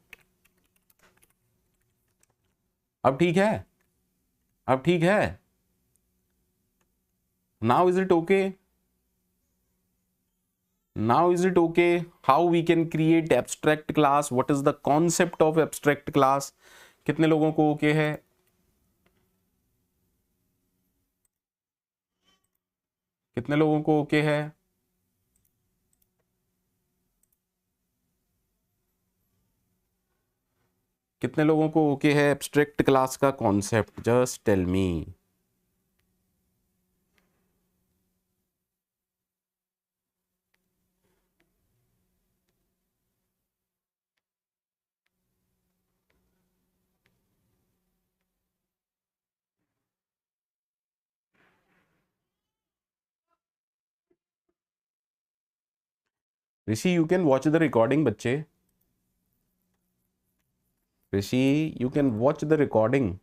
अब ठीक है, अब ठीक है। Now is it okay? Now is it okay? How we can create abstract class? What is the concept of abstract class? कितने लोगों को ओके है? कितने लोगों को ओके है? कितने लोगों को ओके है एब्स्ट्रैक्ट क्लास का concept? Just tell me. Rishi, you can watch the recording बच्चे। Rishi, you can watch the recording.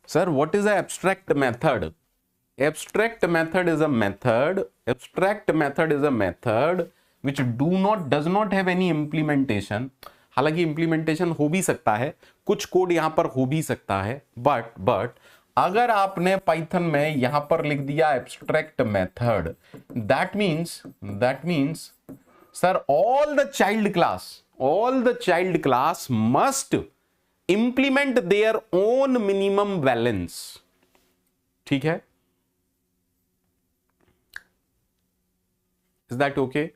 Sir, what is an abstract method? Abstract method is a method. Abstract method is a method which does not have any implementation. हालांकि implementation हो भी सकता है, कुछ code यहां पर हो भी सकता है, but अगर आपने पाइथन में यहां पर लिख दिया abstract method, that means sir all the child class must implement their own minimum balance. ठीक है, is that okay?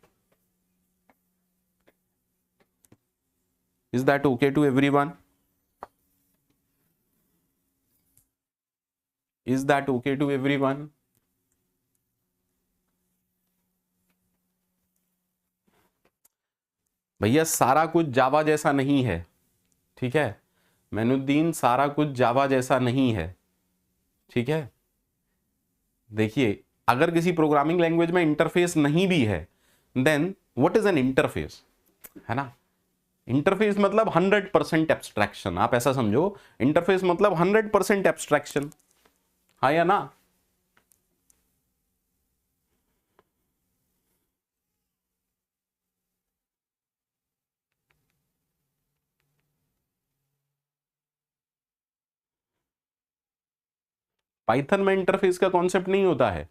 Is that okay to everyone? Is that okay to everyone? भैया सारा कुछ जावा जैसा नहीं है, ठीक है मैनुद्दीन, सारा कुछ जावा जैसा नहीं है, ठीक है। देखिए अगर किसी प्रोग्रामिंग लैंग्वेज में इंटरफेस नहीं भी है, then what is an interface, है ना। इंटरफेस मतलब 100% एब्स्ट्रैक्शन, आप ऐसा समझो, इंटरफेस मतलब 100% एब्स्ट्रैक्शन, हाँ या ना। पाइथन में इंटरफेस का कॉन्सेप्ट नहीं होता है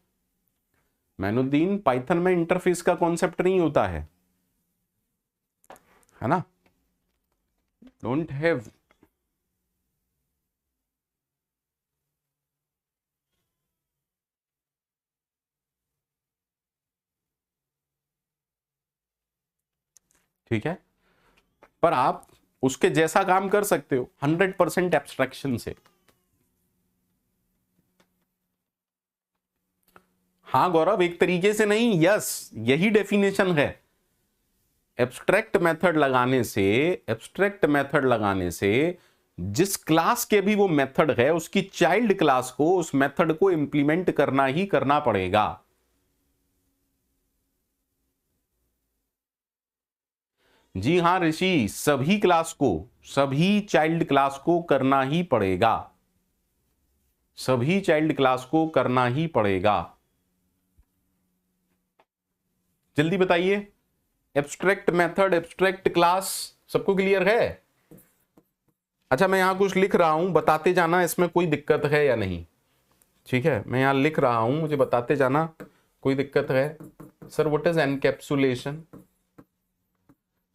मैनुद्दीन, पाइथन में इंटरफेस का कॉन्सेप्ट नहीं होता है ना। डोंट हैव ठीक है, पर आप उसके जैसा काम कर सकते हो 100% एब्स्ट्रैक्शन से। हाँ गौरव, एक तरीके से नहीं, यस यही डेफिनेशन है। एब्स्ट्रैक्ट मेथड लगाने से जिस क्लास के भी वो मेथड है उसकी चाइल्ड क्लास को उस मेथड को इंप्लीमेंट करना ही करना पड़ेगा। जी हां ऋषि, सभी चाइल्ड क्लास को करना ही पड़ेगा, सभी चाइल्ड क्लास को करना ही पड़ेगा। जल्दी बताइए, एब्स्ट्रैक्ट मेथड, एब्स्ट्रैक्ट क्लास, सबको क्लियर है? अच्छा मैं यहां कुछ लिख रहा हूं, बताते जाना इसमें कोई दिक्कत है या नहीं, ठीक है। मैं यहां लिख रहा हूं, मुझे बताते जाना कोई दिक्कत है। Sir what is encapsulation?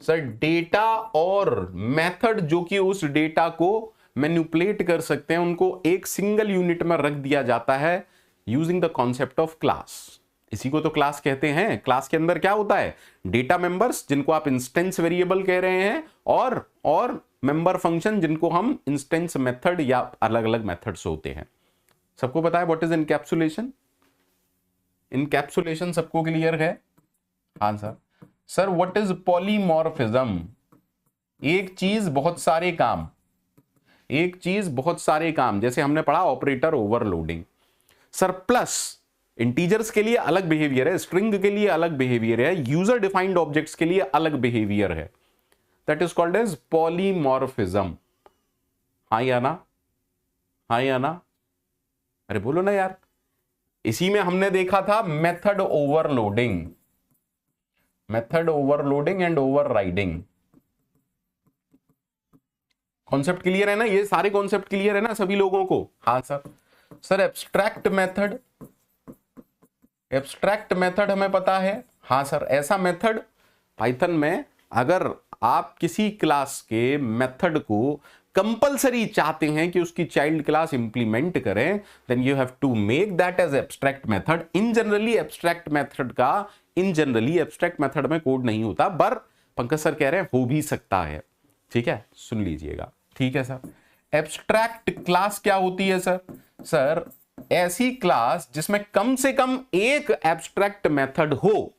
Sir data और मेथड जो कि उस डेटा को मैनिपुलेट कर सकते हैं उनको एक सिंगल यूनिट में रख दिया जाता है using the concept of class. इसी को तो क्लास कहते हैं। क्लास के अंदर क्या होता है, डेटा मेंबर्स जिनको आप इंस्टेंस वेरिएबल कह रहे हैं, और मेंबर फंक्शन जिनको हम इंस्टेंस मेथड या अलग अलग मेथड्स होते हैं। सबको पता है व्हाट इज इनकैप्सुलेशन? इनकैप्सुलेशन सबको क्लियर है? हाँ sir. Sir what is polymorphism? एक चीज बहुत सारे काम, जैसे हमने पढ़ा operator overloading. Sir plus integers के लिए अलग बिहेवियर है, स्ट्रिंग के लिए अलग बिहेवियर है, यूजर डिफाइंड ऑब्जेक्ट्स के लिए अलग बिहेवियर है, that is called as polymorphism. हाँ या ना? हाँ या ना? अरे बोलो ना यार। इसी में हमने देखा था method overloading and overriding. Concept clear है ना? ये सारे कॉन्सेप्ट क्लियर है ना सभी लोगों को? हाँ सर। सर एब्स्ट्रैक्ट मेथड हमें पता है। हाँ सर, ऐसा मेथड पाइथन में अगर आप किसी क्लास के मेथड को कंपलसरी चाहते हैं कि उसकी चाइल्ड क्लास इंप्लीमेंट करें, then you have to make that as abstract method. इन जनरली एब्स्ट्रैक्ट मेथड में कोड नहीं होता, पर पंकज सर कह रहे हैं हो भी सकता है। ठीक है, सुन लीजिएगा। ठीक है सर। एब्स्ट्रैक्ट क्लास क्या होती है सर? सर ऐसी क्लास जिसमें कम से कम एक एब्स्ट्रैक्ट मेथड हो,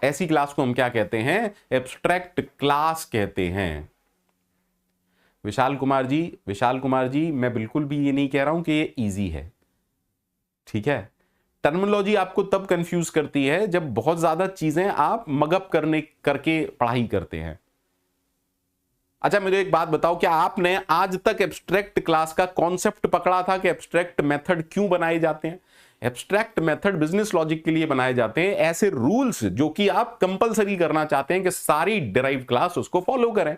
ऐसी क्लास को हम क्या कहते हैं? एब्स्ट्रैक्ट क्लास कहते हैं। विशाल कुमार जी, मैं बिल्कुल भी ये नहीं कह रहा हूं कि ये इजी है, ठीक है। टर्मिनोलॉजी आपको तब कंफ्यूज करती है जब बहुत ज्यादा चीजें आप मगअप करके पढ़ाई करते हैं। अच्छा मुझे एक बात बताओ, क्या आपने आज तक एब्स्ट्रैक्ट क्लास का कॉन्सेप्ट पकड़ा था कि एब्स्ट्रैक्ट मेथड क्यों बनाए जाते हैं? एब्स्ट्रैक्ट मेथड बिजनेस लॉजिक के लिए बनाए जाते हैं, ऐसे रूल्स जो कि आप कंपलसरी करना चाहते हैं कि सारी डिराइव क्लास उसको फॉलो करें।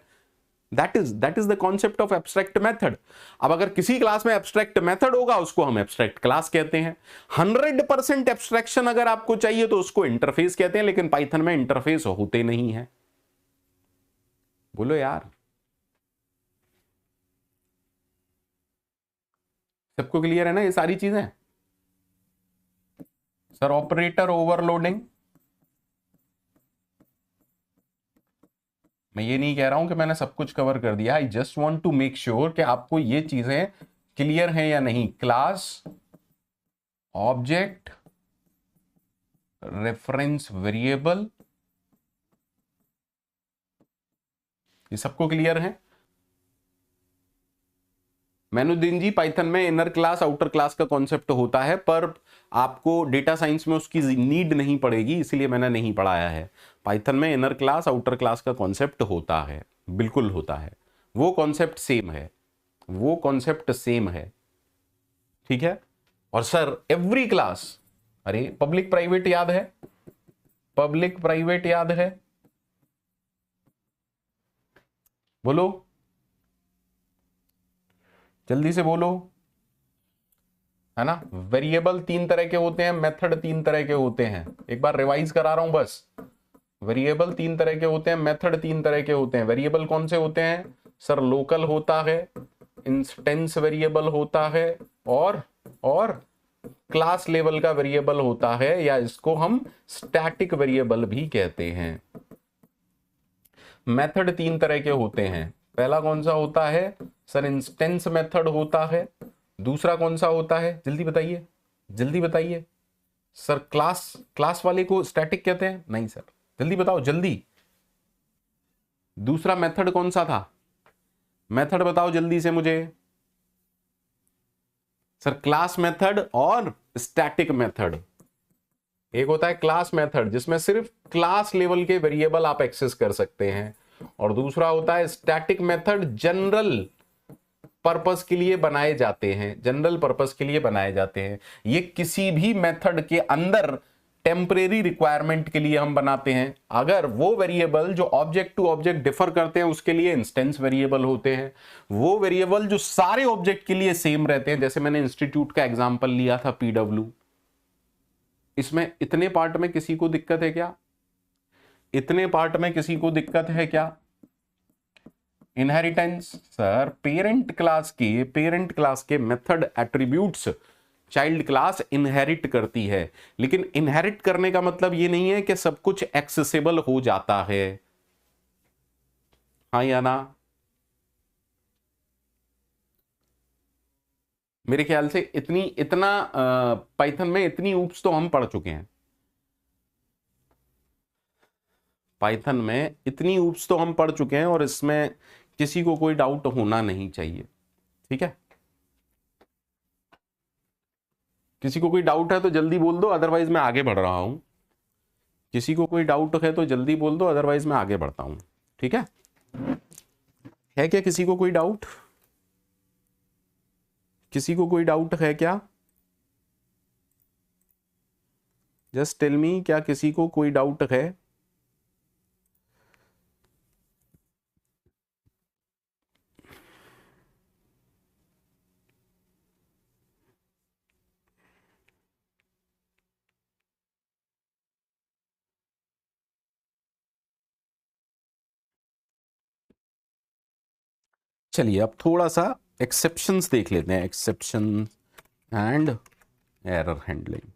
That is the concept of abstract method. अब अगर किसी क्लास में एब्स्ट्रैक्ट मेथड होगा उसको हम एब्स्ट्रैक्ट क्लास कहते हैं। 100% एब्स्ट्रैक्शन अगर आपको चाहिए तो उसको इंटरफेस कहते हैं, लेकिन पाइथन में इंटरफेस होते नहीं है। बोलो यार, सबको क्लियर है ना ये सारी चीजें? सर ऑपरेटर ओवरलोडिंग, मैं ये नहीं कह रहा हूं कि मैंने सब कुछ कवर कर दिया। I just want to make sure कि आपको ये चीजें क्लियर हैं या नहीं। क्लास, ऑब्जेक्ट, रेफरेंस वेरिएबल, ये सबको क्लियर है? मैनुद्दीन जी, पाइथन में इनर क्लास आउटर क्लास का कॉन्सेप्ट होता है, पर आपको डेटा साइंस में उसकी नीड नहीं पड़ेगी, इसलिए मैंने नहीं पढ़ाया है। पाइथन में इनर क्लास आउटर क्लास का कॉन्सेप्ट होता है, बिल्कुल होता है। वो कॉन्सेप्ट सेम है, वो कॉन्सेप्ट सेम है, ठीक है। और सर एवरी क्लास, अरे पब्लिक प्राइवेट याद है? पब्लिक प्राइवेट याद है? बोलो, जल्दी से बोलो, है ना। वेरिएबल 3 तरह के होते हैं, मेथड 3 तरह के होते हैं। एक बार रिवाइज करा रहा हूं बस। वेरिएबल 3 तरह के होते हैं, मेथड 3 तरह के होते हैं। वेरिएबल कौन से होते हैं सर? लोकल होता है, इंस्टेंस वेरिएबल होता है, और क्लास लेवल का वेरिएबल होता है, या इसको हम स्टैटिक वेरिएबल भी कहते हैं। मेथड 3 तरह के होते हैं। पहला कौन सा होता है सर? इंस्टेंस मेथड होता है। दूसरा कौन सा होता है? जल्दी बताइए, जल्दी बताइए सर। क्लास वाले को स्टैटिक कहते हैं? नहीं सर, जल्दी बताओ जल्दी। दूसरा मेथड कौन सा था? मेथड बताओ जल्दी से मुझे सर। क्लास मेथड और स्टैटिक मेथड। एक होता है क्लास मेथड जिसमें सिर्फ क्लास लेवल के वेरिएबल आप एक्सेस कर सकते हैं, और दूसरा होता है स्टैटिक मेथड, जनरल पर्पस के लिए बनाए जाते हैं, जनरल पर्पस के लिए बनाए जाते हैं। ये किसी भी मेथड के अंदर टेम्परेरी रिक्वायरमेंट के लिए हम बनाते हैं। अगर वो वेरिएबल जो ऑब्जेक्ट टू ऑब्जेक्ट डिफर करते हैं उसके लिए इंस्टेंस वेरिएबल होते हैं। वो वेरिएबल जो सारे ऑब्जेक्ट के लिए सेम रहते हैं, जैसे मैंने इंस्टीट्यूट का एग्जांपल लिया था PW, इसमें इतने पार्ट में किसी को दिक्कत है क्या? इतने पार्ट में किसी को दिक्कत है क्या? इनहेरिटेंस सर, पेरेंट क्लास के method attributes child class inherit करती है, लेकिन इनहेरिट करने का मतलब ये नहीं है कि सब कुछ एक्सेसिबल हो जाता है, हाँ या ना? मेरे ख्याल से इतना पाइथन में इतनी ऊप्स तो हम पढ़ चुके हैं। पाइथन में इतनी ऊप्स तो हम पढ़ चुके हैं, और इसमें किसी को कोई डाउट होना नहीं चाहिए, ठीक है। किसी को कोई डाउट है तो जल्दी बोल दो, अदरवाइज मैं आगे बढ़ रहा हूं। किसी को कोई डाउट है तो जल्दी बोल दो, अदरवाइज मैं आगे बढ़ता हूं, ठीक है। है क्या किसी को कोई डाउट? किसी को कोई डाउट है क्या? जस्ट टेल मी, क्या किसी को कोई डाउट है? चलिए अब थोड़ा सा एक्सेप्शंस देख लेते हैं, एक्सेप्शन एंड एरर हैंडलिंग,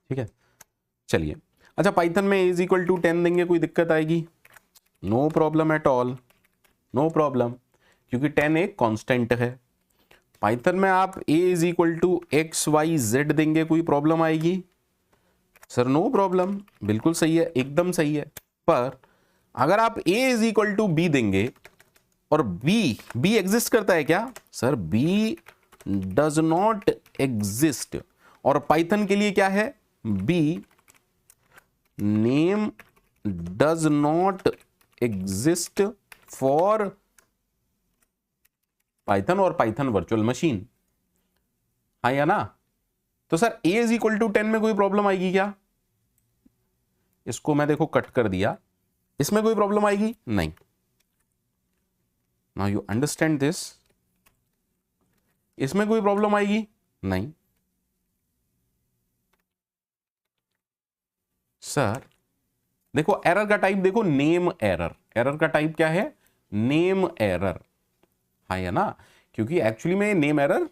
ठीक है। चलिए, अच्छा पाइथन में a = 10 देंगे, कोई दिक्कत आएगी? No problem at all, no problem, क्योंकि 10 एक कांस्टेंट है। पाइथन में आप a = x, y, z देंगे, कोई प्रॉब्लम आएगी? सर नो प्रॉब्लम, बिल्कुल सही है, एकदम सही है। पर अगर आप a = b देंगे, और b एग्जिस्ट करता है क्या? Sir b does not exist. और पाइथन के लिए क्या है? b name does not exist for Python और पाइथन वर्चुअल मशीन, हाँ या ना? तो सर a = 10 में कोई प्रॉब्लम आएगी क्या? इसको मैं देखो कट कर दिया, इसमें कोई प्रॉब्लम आएगी? नहीं। Now you understand this. इसमें कोई प्रॉब्लम आएगी नहीं सर। देखो एरर का टाइप देखो, नेम एरर। एरर का टाइप क्या है? नेम एरर, हाँ है ना, क्योंकि एक्चुअली में नेम एरर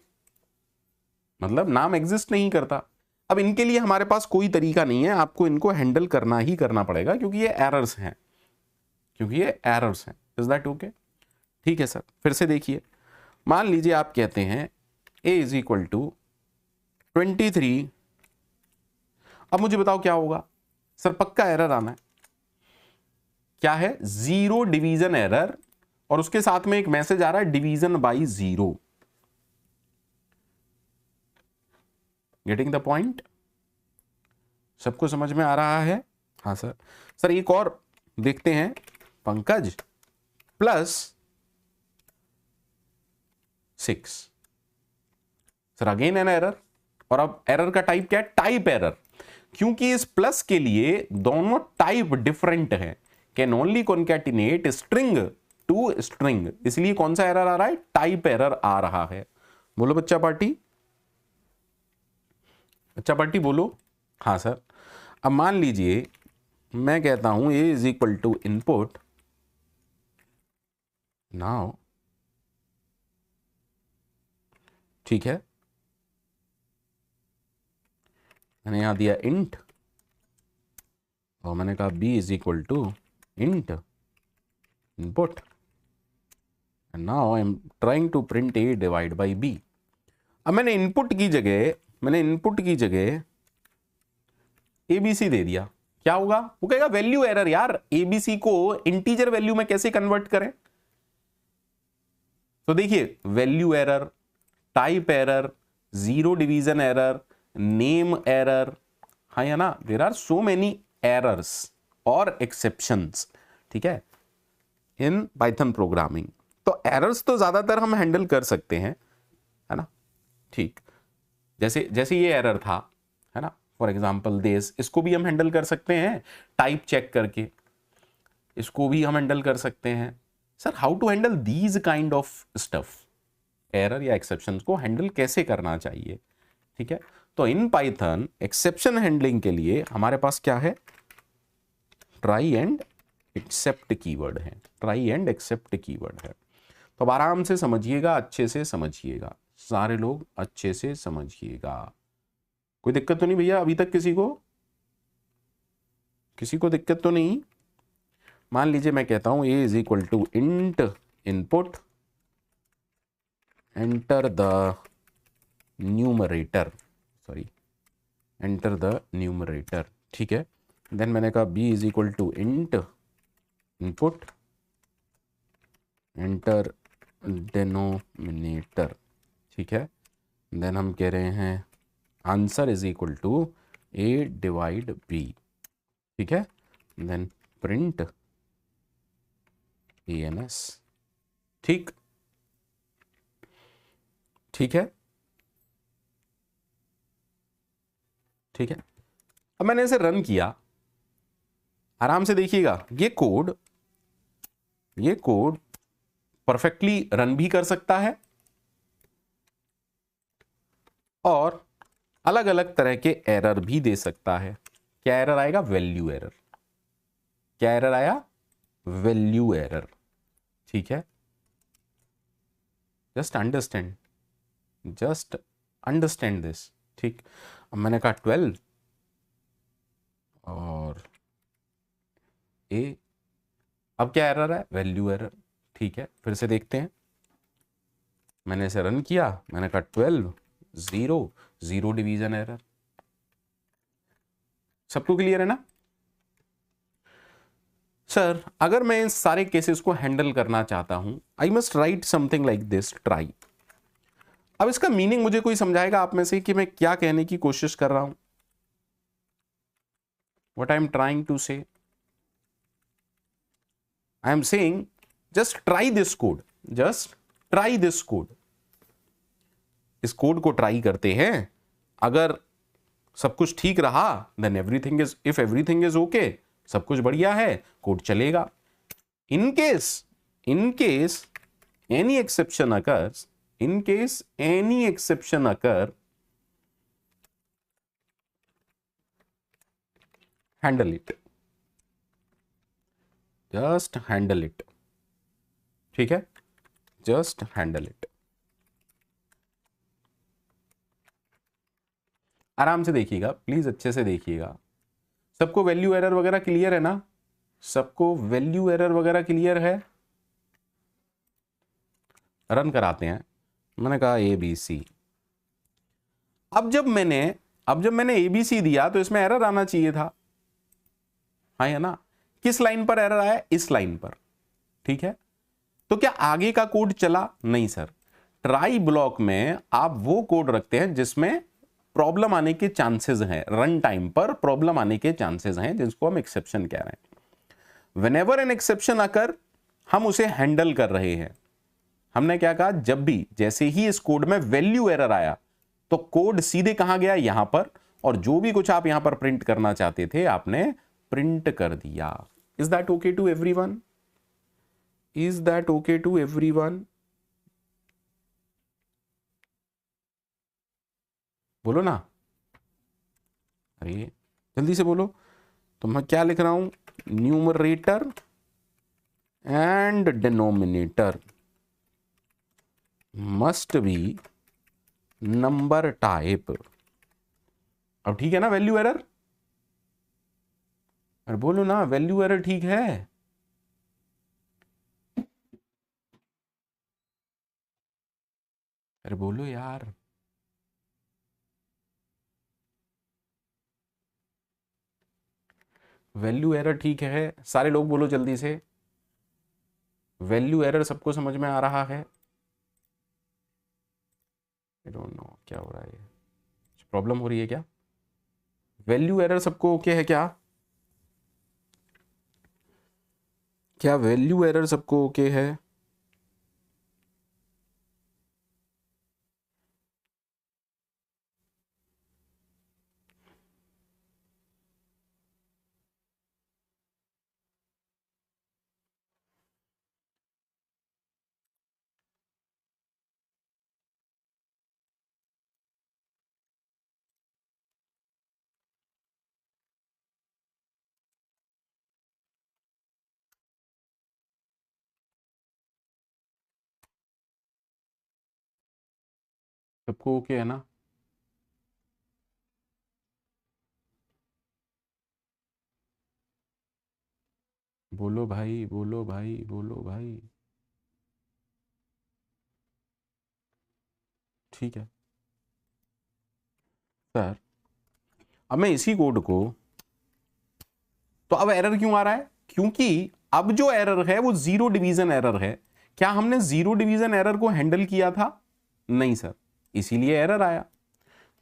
मतलब नाम एग्जिस्ट नहीं करता। अब इनके लिए हमारे पास कोई तरीका नहीं है, आपको इनको हैंडल करना ही करना पड़ेगा क्योंकि ये एरर्स हैं, क्योंकि ये एरर्स हैं। Is that okay? ठीक है सर, फिर से देखिए, मान लीजिए आप कहते हैं a इज इक्वल टू 23। अब मुझे बताओ क्या होगा सर? पक्का एरर आना है। क्या है? जीरो डिवीजन एरर, और उसके साथ में एक मैसेज आ रहा है division by zero. Getting the point? सबको समझ में आ रहा है? हाँ सर। सर एक और देखते हैं, Pankaj plus 6। Sir again an error, और अब एरर का टाइप क्या है? टाइप एरर, क्योंकि इस प्लस के लिए दोनों टाइप डिफरेंट है। Can only concatenate string to string, इसलिए कौन सा एरर आ रहा है? टाइप एरर आ रहा है। बोलो बच्चा पार्टी, बच्चा पार्टी बोलो। हाँ सर। अब मान लीजिए मैं कहता हूं a is equal to input, now ठीक है, मैंने यहां दिया इंट, और मैंने कहा b is equal to int input, and now I am trying to print a divide by b। अब मैंने इनपुट की जगह abc दे दिया, क्या होगा? वो कहेगा वैल्यू एरर। यार abc को इंटीजर वैल्यू में कैसे कन्वर्ट करें? तो देखिए, value error, type error, zero division error, name error, हाँ या ना, there are so many errors और एक्सेप्शंस, ठीक है, इन पाइथन प्रोग्रामिंग। तो एरर्स तो ज्यादातर हम हैंडल कर सकते हैं, है ना, ठीक। जैसे ये एरर था, है ना, फॉर एग्जाम्पल दिस, इसको भी हम हैंडल कर सकते हैं टाइप चेक करके, इसको भी हम हैंडल कर सकते हैं। Sir how to handle these kind of stuff, error या एक्सेप्शन को हैंडल कैसे करना चाहिए, ठीक है। तो इन पाइथन एक्सेप्शन हैंडलिंग के लिए हमारे पास क्या है? ट्राई एंड एक्सेप्ट कीवर्ड है, ट्राई एंड एक्सेप्ट कीवर्ड है। तो अब आराम से समझिएगा, अच्छे से समझिएगा, सारे लोग अच्छे से समझिएगा। कोई दिक्कत तो नहीं भैया अभी तक? किसी को दिक्कत तो नहीं? मान लीजिए मैं कहता हूं a is equal to int input, enter the numerator, enter the numerator, ठीक है। देन मैंने कहा b is equal to int input, enter denominator, ठीक है। देन हम कह रहे हैं answer is equal to a divide b, ठीक है। देन प्रिंट ans, ठीक है, ठीक है। अब मैंने इसे रन किया, आराम से देखिएगा, ये कोड परफेक्टली रन भी कर सकता है और अलग अलग तरह के एरर भी दे सकता है। क्या एरर आएगा? Value error. क्या एरर आया? वैल्यू एरर, ठीक है। जस्ट अंडरस्टैंड दिस, ठीक। अब मैंने कहा 12 और a, अब क्या एरर है? वैल्यू एरर, ठीक है। फिर से देखते हैं, मैंने इसे रन किया, मैंने कहा 12 जीरो डिवीजन एरर। सबको क्लियर है ना? सर अगर मैं इन सारे केसेस को हैंडल करना चाहता हूं, I must write something like this, try. अब इसका मीनिंग मुझे कोई समझाएगा आप में से कि मैं क्या कहने की कोशिश कर रहा हूं? What I am trying to say? I am saying just try this code, just try this code. इस कोड को ट्राई करते हैं, अगर सब कुछ ठीक रहा then everything is, if everything is okay, सब कुछ बढ़िया है, कोड चलेगा। In case any exception occurs, in case any exception occur, handle it, just handle it. ठीक है, just handle it. आराम से देखिएगा प्लीज, अच्छे से देखिएगा. सबको वैल्यू एरर वगैरह क्लियर है ना? सबको वैल्यू एरर वगैरह क्लियर है? रन कराते हैं. मैंने कहा ABC. अब जब मैंने ABC दिया तो इसमें एरर आना चाहिए था, हाँ है ना? किस लाइन पर एरर आया? इस लाइन पर. ठीक है, तो क्या आगे का कोड चला? नहीं सर. ट्राई ब्लॉक में आप वो कोड रखते हैं जिसमें प्रॉब्लम आने के चांसेस हैं, रन टाइम पर प्रॉब्लम आने के चांसेस हैं, जिसको हम एक्सेप्शन कह रहे हैं. व्हेनेवर एन एक्सेप्शन आकर हम उसे हैंडल कर रहे हैं. हमने क्या कहा? जब भी, जैसे ही इस कोड में वैल्यू एरर आया तो कोड सीधे कहां गया? यहां पर, और जो भी कुछ आप यहां पर प्रिंट करना चाहते थे आपने प्रिंट कर दिया. Is that okay to everyone? Is that okay to everyone? बोलो ना, अरे जल्दी से बोलो. तो मैं क्या लिख रहा हूं? Numerator and denominator must be number type. अब ठीक है ना वैल्यू एरर? अरे बोलो ना, वैल्यू एरर ठीक है? अरे बोलो यार. वैल्यू एरर ठीक है? सारे लोग बोलो जल्दी से. वैल्यू एरर सबको समझ में आ रहा है? आई डोंट नो क्या हो रहा है, प्रॉब्लम हो रही है क्या? वैल्यू एरर सबको ओके है क्या? क्या वैल्यू एरर सबको ओके है? सबको ओके है ना? बोलो भाई, बोलो भाई, बोलो भाई. ठीक है सर. अब मैं इसी कोड को, तो अब एरर क्यों आ रहा है? क्योंकि अब जो एरर है वो जीरो डिवीजन एरर है. क्या हमने जीरो डिवीजन एरर को हैंडल किया था? नहीं सर, इसीलिए एरर आया.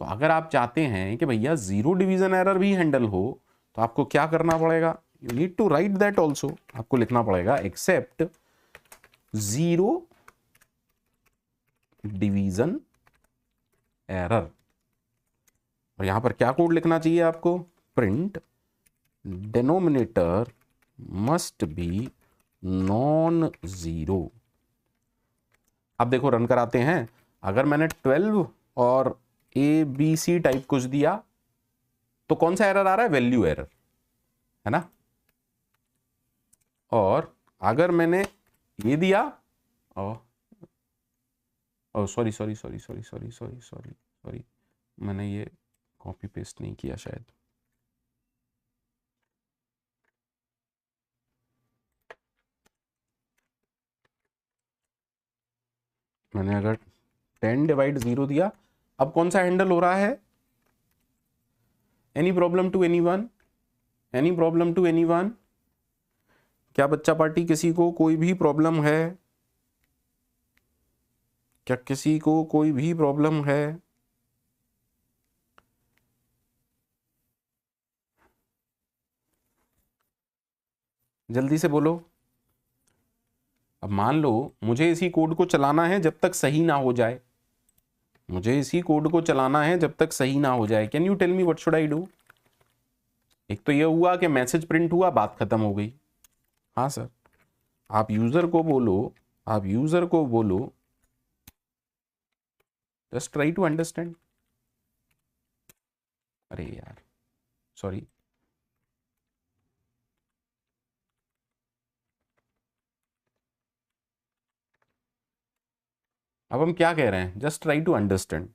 तो अगर आप चाहते हैं कि भैया जीरो डिवीजन एरर भी हैंडल हो तो आपको क्या करना पड़ेगा? You need to write that also. आपको लिखना पड़ेगा एक्सेप्ट जीरो डिवीजन एरर. और यहां पर क्या कोड लिखना चाहिए आपको? Print denominator must be non zero. अब देखो रन कराते हैं. अगर मैंने 12 और ABC टाइप कुछ दिया तो कौन सा एरर आ रहा है? वैल्यू एरर, है ना? और अगर मैंने ये दिया, sorry sorry sorry sorry sorry sorry sorry sorry, मैंने ये कॉपी पेस्ट नहीं किया शायद. मैंने अगर 10/0 दिया, अब कौन सा हैंडल हो रहा है? Any problem to anyone? Any problem to anyone? क्या बच्चा पार्टी किसी को कोई भी प्रॉब्लम है? क्या किसी को कोई भी प्रॉब्लम है? जल्दी से बोलो. अब मान लो मुझे इसी कोड को चलाना है जब तक सही ना हो जाए. मुझे इसी कोड को चलाना है जब तक सही ना हो जाए. Can you tell me what should I do? एक तो ये हुआ कि मैसेज प्रिंट हुआ, बात खत्म हो गई. हाँ सर, आप यूजर को बोलो, आप यूजर को बोलो जस्ट ट्राई टू अंडरस्टैंड। अरे यार सॉरी, अब हम क्या कह रहे हैं, जस्ट ट्राई टू अंडरस्टैंड।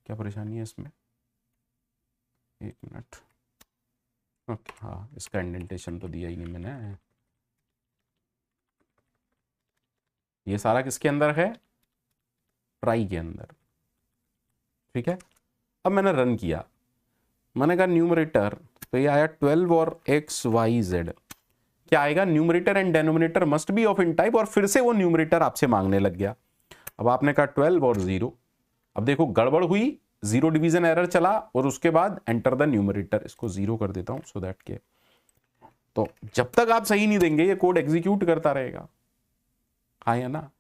क्या परेशानी है इसमें, एक मिनट। ओके हाँ, इसका इंडेंटेशन तो दिया ही नहीं मैंने। ये सारा किसके अंदर है, ट्राई के अंदर, ठीक है। अब मैंने रन किया, मैंने कहा न्यूमरेटर, तो ये आया 12 और एक्स वाई जेड। क्या आएगा, numerator and denominator must be of int type, और फिर से वो न्यूमरेटर आपसे मांगने लग गया। अब आपने कहा 12 और 0। अब देखो गड़बड़ हुई, 0 डिवीजन एरर चला, और उसके बाद एंटर द न्यूमरेटर। इसको 0 कर देता हूं सो दैट के, तो जब तक आप सही नहीं देंगे ये कोड एग्जीक्यूट करता रहेगा, हाँ या ना।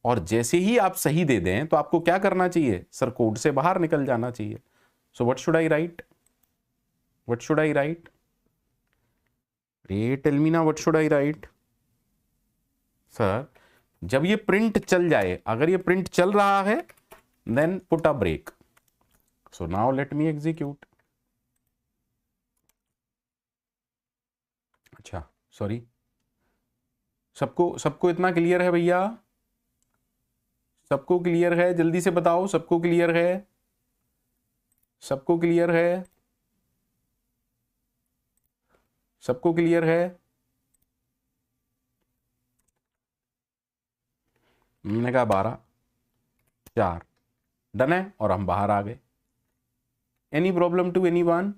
और जैसे ही आप सही दे दें तो आपको क्या करना चाहिए सर, कोड से बाहर निकल जाना चाहिए। So what should I write, what should I write, tell me ना, what should I write. Sir जब ये प्रिंट चल जाए, अगर ये प्रिंट चल रहा है then put a break. So now let me execute. अच्छा सॉरी, सबको सबको इतना क्लियर है भैया, सबको क्लियर है, जल्दी से बताओ सबको क्लियर है, सबको क्लियर है, सबको क्लियर है। मैंने कहा 12 4 डन है, और हम बाहर आ गए। Any problem to anyone,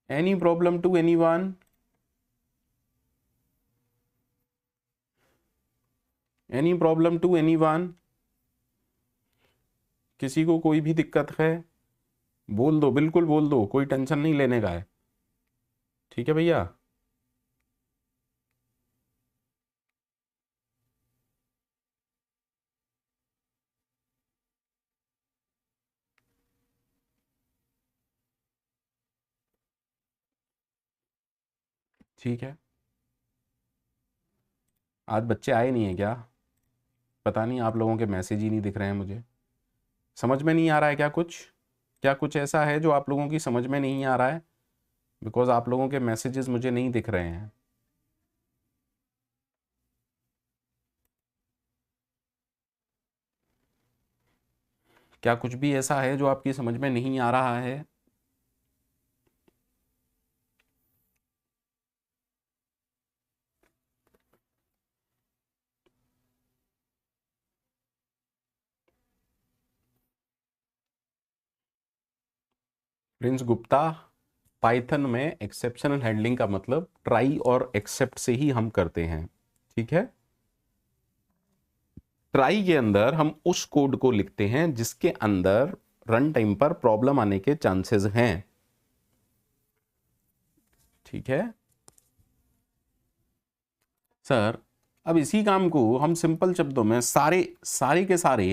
any problem to anyone, any problem to anyone, किसी को कोई भी दिक्कत है बोल दो, बिल्कुल बोल दो, कोई टेंशन नहीं लेने का है, ठीक है भैया। ठीक है, आज बच्चे आए नहीं है क्या, पता नहीं, आप लोगों के मैसेज ही नहीं दिख रहे हैं मुझे, समझ में नहीं आ रहा है क्या कुछ, क्या कुछ ऐसा है जो आप लोगों की समझ में नहीं आ रहा है, बिकॉज आप लोगों के मैसेजेस मुझे नहीं दिख रहे हैं। क्या कुछ भी ऐसा है जो आपकी समझ में नहीं आ रहा है। प्रिंस गुप्ता, पाइथन में एक्सेप्शनल हैंडलिंग का मतलब ट्राई और एक्सेप्ट से ही हम करते हैं, ठीक है। ट्राई के अंदर हम उस कोड को लिखते हैं जिसके अंदर रन टाइम पर प्रॉब्लम आने के चांसेस हैं, ठीक है सर। अब इसी काम को हम सिंपल शब्दों में सारे सारे के सारे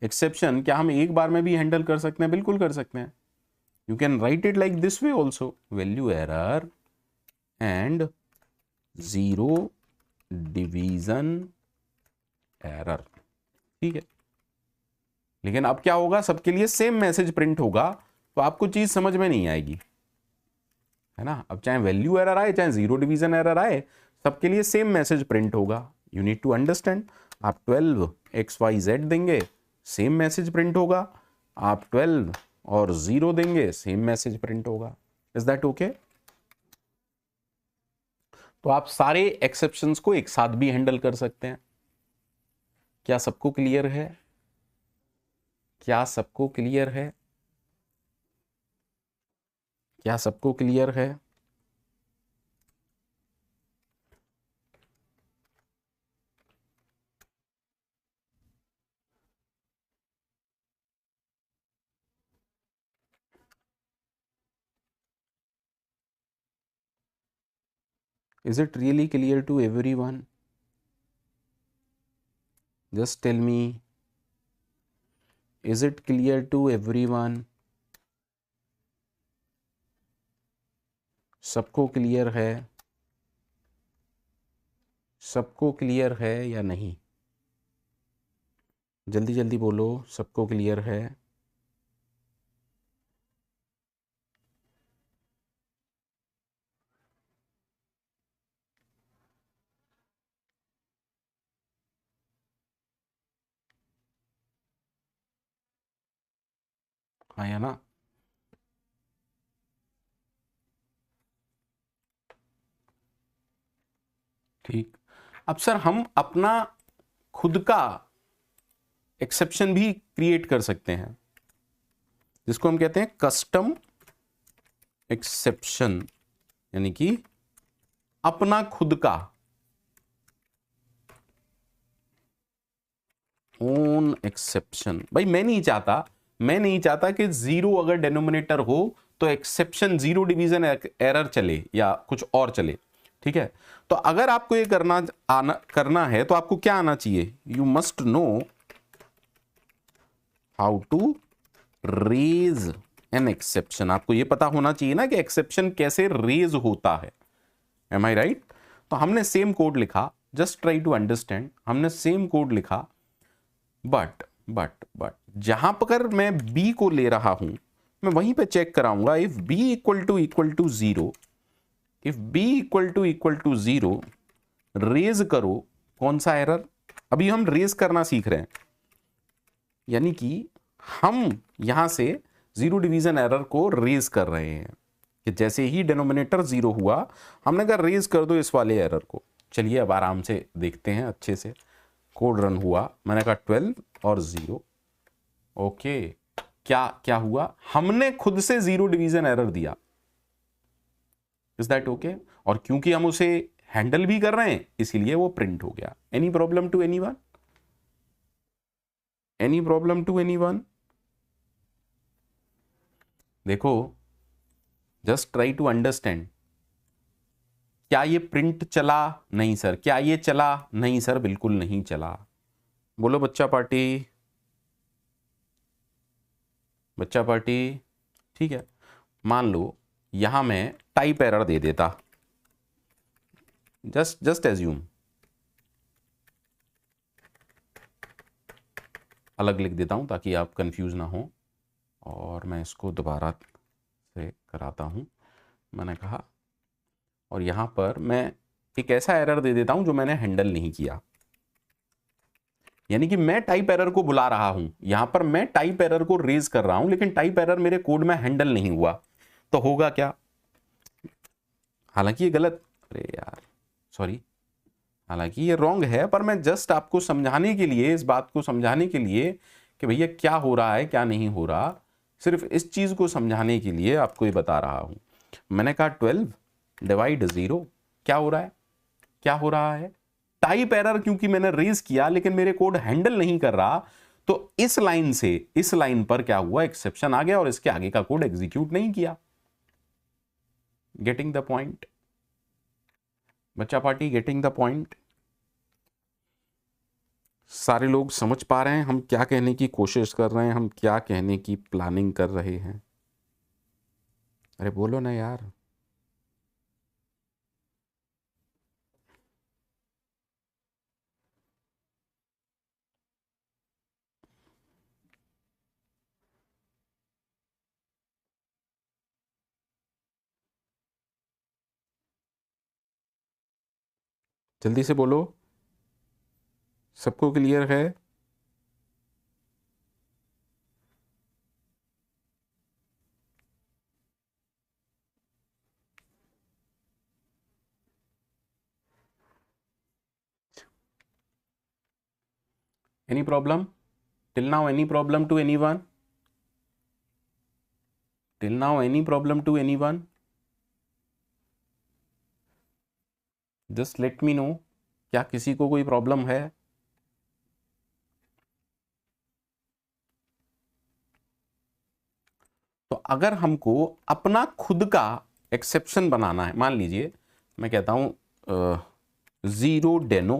एक्सेप्शन क्या हम एक बार में भी हैंडल कर सकते हैं, बिल्कुल कर सकते हैं। You can write it like this way also, value error and 0 division error, ठीक है। लेकिन अब क्या होगा, सबके लिए सेम मैसेज प्रिंट होगा, तो आपको चीज समझ में नहीं आएगी, है ना। अब चाहे वैल्यू एरर आए चाहे 0 डिवीजन एरर आए, सबके लिए सेम मैसेज प्रिंट होगा। यू नीड टू अंडरस्टैंड, आप 12 XYZ देंगे सेम मैसेज प्रिंट होगा, आप 12 और 0 देंगे सेम मैसेज प्रिंट होगा। Is that okay? तो आप सारे एक्सेप्शंस को एक साथ भी हैंडल कर सकते हैं। क्या सबको क्लियर है? क्या सबको क्लियर है? क्या सबको क्लियर है? Is it really clear to everyone? Just tell me, is it clear to everyone? सबको क्लियर है? सबको क्लियर है या नहीं? जल्दी जल्दी बोलो, सबको क्लियर है? आया ना? ठीक। अब सर हम अपना खुद का एक्सेप्शन भी क्रिएट कर सकते हैं, जिसको हम कहते हैं कस्टम एक्सेप्शन, यानी कि अपना खुद का ओन एक्सेप्शन। भाई मैं नहीं चाहता कि जीरो अगर डिनोमिनेटर हो तो एक्सेप्शन जीरो डिवीजन एरर चले या कुछ और चले। ठीक है, तो अगर आपको ये करना है तो आपको क्या आना चाहिए? You must know how to raise an exception. आपको ये पता होना चाहिए ना कि एक्सेप्शन कैसे रेज होता है। एम आई राइट? तो हमने सेम कोड लिखा, जस्ट ट्राई टू अंडरस्टैंड। हमने सेम कोड लिखा, बट जहां पर मैं b को ले रहा हूं, मैं वहीं पे चेक कराऊंगा if b equal to zero, if b equal to zero raise करो। कौन सा एरर? अभी हम रेज करना सीख रहे हैं, यानी कि हम यहां से जीरो डिवीजन एरर को रेज कर रहे हैं कि जैसे ही डिनोमिनेटर जीरो हुआ हमने कहा रेज कर दो इस वाले एरर को। चलिए अब आराम से देखते हैं, अच्छे से कोड रन हुआ। मैंने कहा 12 और 0। ओके, क्या हुआ? हमने खुद से जीरो डिवीजन एरर दिया। Is that okay? और क्योंकि हम उसे हैंडल भी कर रहे हैं इसीलिए वो प्रिंट हो गया। Any problem to anyone? Any problem to anyone? देखो, जस्ट ट्राई टू अंडरस्टैंड। क्या ये प्रिंट चला? नहीं सर। क्या ये चला? नहीं सर, बिल्कुल नहीं चला। बोलो बच्चा पार्टी, बच्चा पार्टी। ठीक है, मान लो यहां मैं टाइप एरर दे देता, जस्ट एज्यूम, अलग लिख देता हूं ताकि आप कंफ्यूज ना हो, और मैं इसको दोबारा से कराता हूं। मैंने कहा, और यहां पर मैं एक ऐसा एरर दे देता हूं जो मैंने हैंडल नहीं किया, यानी कि मैं टाइप एरर को बुला रहा हूं। यहां पर मैं टाइप एरर को रेज कर रहा हूं, लेकिन टाइप एरर मेरे कोड में हैंडल नहीं हुआ, तो होगा क्या? हालांकि ये गलत, अरे यार सॉरी, हालांकि ये रॉन्ग है, पर मैं जस्ट आपको समझाने के लिए, इस बात को समझाने के लिए कि भैया क्या हो रहा है क्या नहीं हो रहा, सिर्फ इस चीज को समझाने के लिए आपको ये बता रहा हूं। मैंने कहा 12 डिवाइड 0, क्या हो रहा है? क्या हो रहा है? टाइप एरर क्योंकि मैंने रेज किया लेकिन मेरे कोड हैंडल नहीं कर रहा, तो इस लाइन से इस लाइन पर क्या हुआ? एक्सेप्शन आ गया और इसके आगे का कोड एग्जीक्यूट नहीं किया। गेटिंग द पॉइंट बच्चा पार्टी? Getting the point? सारे लोग समझ पा रहे हैं हम क्या कहने की कोशिश कर रहे हैं, हम क्या कहने की प्लानिंग कर रहे हैं? अरे बोलो ना यार। जल्दी से बोलो, सबको क्लियर है? Any problem till now? Any problem to anyone? Till now any problem to anyone? Just let me know, क्या किसी को कोई प्रॉब्लम है? तो अगर हमको अपना खुद का एक्सेप्शन बनाना है, मान लीजिए मैं कहता हूं जीरो डेनो,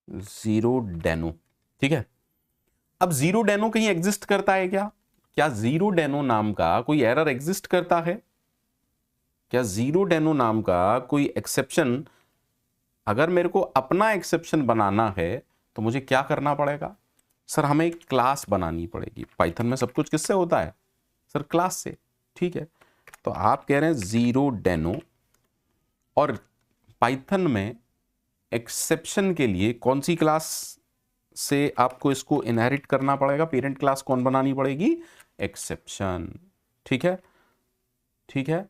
जीरो डेनो, ठीक है। अब जीरो डेनो कहीं एग्जिस्ट करता है क्या? क्या जीरो डेनो नाम का कोई एरर एग्जिस्ट करता है? क्या जीरो डेनो नाम का कोई एक्सेप्शन, अगर मेरे को अपना एक्सेप्शन बनाना है तो मुझे क्या करना पड़ेगा? सर हमें एक क्लास बनानी पड़ेगी। पाइथन में सब कुछ किससे होता है? सर क्लास से। ठीक है, तो आप कह रहे हैं जीरो डेनो, और पाइथन में एक्सेप्शन के लिए कौन सी क्लास से आपको इसको इनहेरिट करना पड़ेगा? पेरेंट क्लास कौन बनानी पड़ेगी? एक्सेप्शन। ठीक है, ठीक है,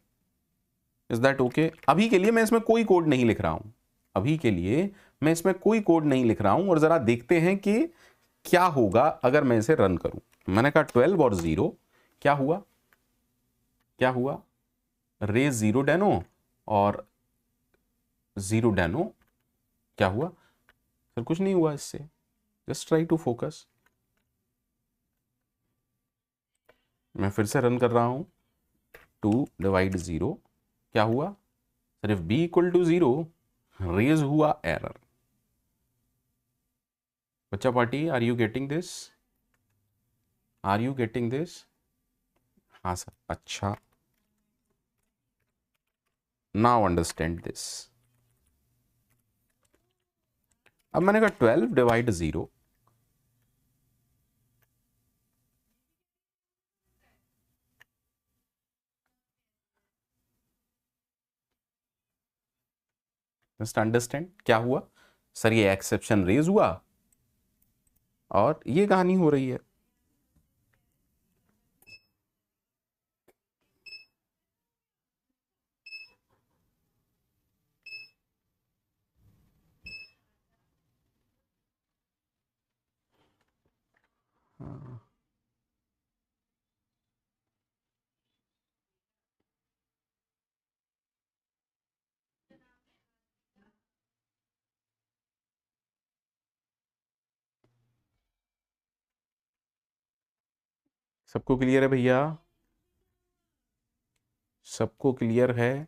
इज दैट ओके? अभी के लिए मैं इसमें कोई कोड नहीं लिख रहा हूं, अभी के लिए मैं इसमें कोई कोड नहीं लिख रहा हूं, और जरा देखते हैं कि क्या होगा अगर मैं इसे रन करूं। मैंने कहा 12 और 0, क्या हुआ? क्या हुआ? रेज जीरो डेनो और जीरो डेनो, क्या हुआ? सर कुछ नहीं हुआ इससे। Just try to focus. मैं फिर से रन कर रहा हूं। 2 डिवाइड 0, क्या हुआ? Sir if b equal to 0, raise हुआ एरर। बच्चा party, are you getting this? Are you getting this? हाँ सर, अच्छा, नाउ अंडरस्टैंड दिस। अब मैंने कहा 12 डिवाइड 0, जस्ट अंडरस्टैंड क्या हुआ? सर ये एक्सेप्शन रेज हुआ और ये कहानी हो रही है। सबको क्लियर है भैया? सबको क्लियर है?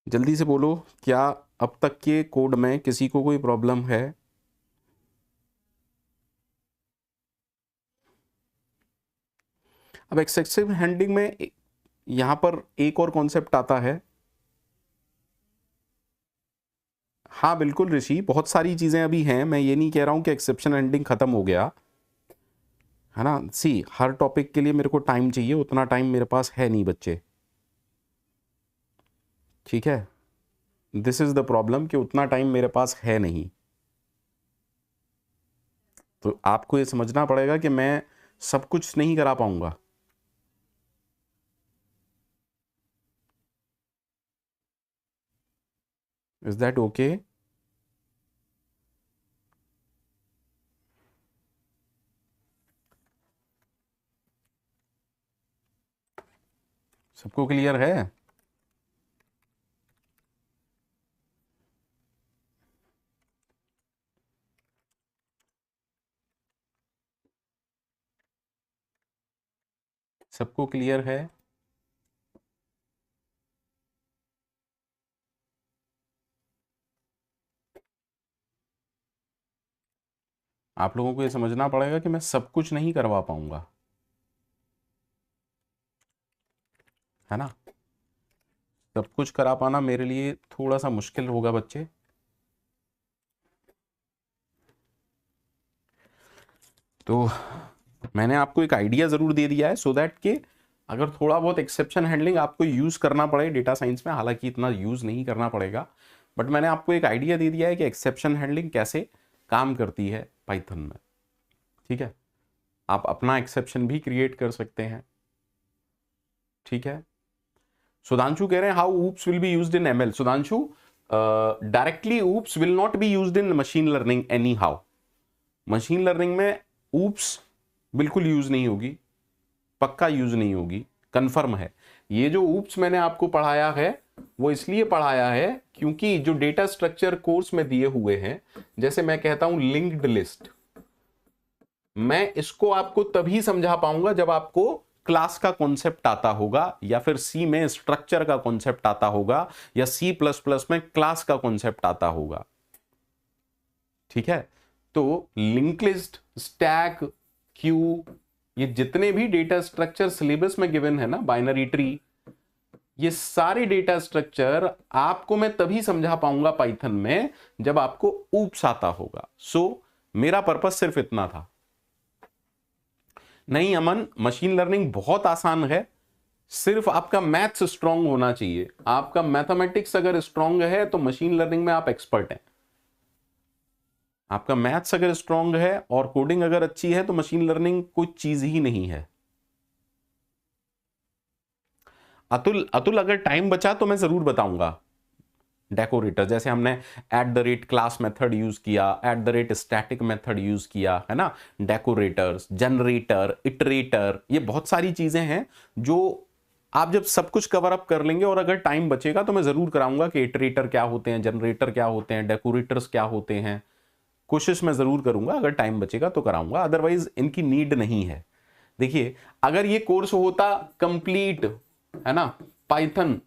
जल्दी से बोलो, क्या अब तक के कोड में किसी को कोई प्रॉब्लम है? अब एक्सेसिव हैंडलिंग में यहां पर एक और कॉन्सेप्ट आता है। हाँ बिल्कुल ऋषि, बहुत सारी चीजें अभी हैं, मैं ये नहीं कह रहा हूं कि एक्सेप्शन हैंडलिंग खत्म हो गया है ना। सी, हर टॉपिक के लिए मेरे को टाइम चाहिए, उतना टाइम मेरे पास है नहीं बच्चे। ठीक है, दिस इज द प्रॉब्लम कि उतना टाइम मेरे पास है नहीं। तो आपको ये समझना पड़ेगा कि मैं सब कुछ नहीं करा पाऊंगा। Is that okay? सबको क्लियर है? सबको क्लियर है? आप लोगों को ये समझना पड़ेगा कि मैं सब कुछ नहीं करवा पाऊंगा, है ना। सब कुछ करा पाना मेरे लिए थोड़ा सा मुश्किल होगा बच्चे। तो मैंने आपको एक आइडिया जरूर दे दिया है, सो दैट कि अगर थोड़ा बहुत एक्सेप्शन हैंडलिंग आपको यूज करना पड़े डेटा साइंस में, हालांकि इतना यूज नहीं करना पड़ेगा, बट मैंने आपको एक आइडिया दे दिया है कि एक्सेप्शन हैंडलिंग कैसे काम करती है पाइथन में। ठीक है, आप अपना एक्सेप्शन भी क्रिएट कर सकते हैं। ठीक है, सुधांशु कह रहे हैं how oops will be used in ML. Sudhanshu, directly oops will not be used in machine learning any how. Machine learning में ऊप्स बिल्कुल यूज नहीं होगी, पक्का यूज नहीं होगी, कंफर्म है। ये जो ऊप्स मैंने आपको पढ़ाया है वो इसलिए पढ़ाया है क्योंकि जो डेटा स्ट्रक्चर कोर्स में दिए हुए हैं, जैसे मैं कहता हूं लिंक्ड लिस्ट, मैं इसको आपको तभी समझा पाऊंगा जब आपको क्लास का कॉन्सेप्ट आता होगा, या फिर सी में स्ट्रक्चर का कॉन्सेप्ट आता होगा, या सी प्लस प्लस में क्लास का कॉन्सेप्ट आता होगा। ठीक है, तो लिंक लिस्ट, स्टैक, क्यू, ये जितने भी डेटा स्ट्रक्चर सिलेबस में गिवन है ना, बाइनरी ट्री, ये सारे डेटा स्ट्रक्चर आपको मैं तभी समझा पाऊंगा पाइथन में जब आपको ऊप्स आता होगा। सो मेरा पर्पस सिर्फ इतना था। नहीं अमन, मशीन लर्निंग बहुत आसान है, सिर्फ आपका मैथ्स स्ट्रांग होना चाहिए। आपका मैथमेटिक्स अगर स्ट्रांग है तो मशीन लर्निंग में आप एक्सपर्ट हैं। आपका मैथ्स अगर स्ट्रांग है और कोडिंग अगर अच्छी है तो मशीन लर्निंग कोई चीज ही नहीं है। अतुल अगर टाइम बचा तो मैं जरूर बताऊंगा। डेकोरेटर, जैसे हमने @क्लास मेथड यूज किया, @स्टैटिक मेथड यूज किया, है ना, डेकोरेटर्स, जनरेटर, इटरेटर, ये बहुत सारी चीजें हैं जो आप जब सब कुछ कवर अप कर लेंगे और अगर टाइम बचेगा तो मैं जरूर कराऊंगा कि इटरेटर क्या होते हैं, जनरेटर क्या होते हैं, डेकोरेटर्स क्या होते हैं। कोशिश मैं जरूर करूंगा, अगर टाइम बचेगा तो कराऊंगा, अदरवाइज इनकी नीड नहीं है। देखिए, अगर ये कोर्स होता कंप्लीट, है ना, पाइथन,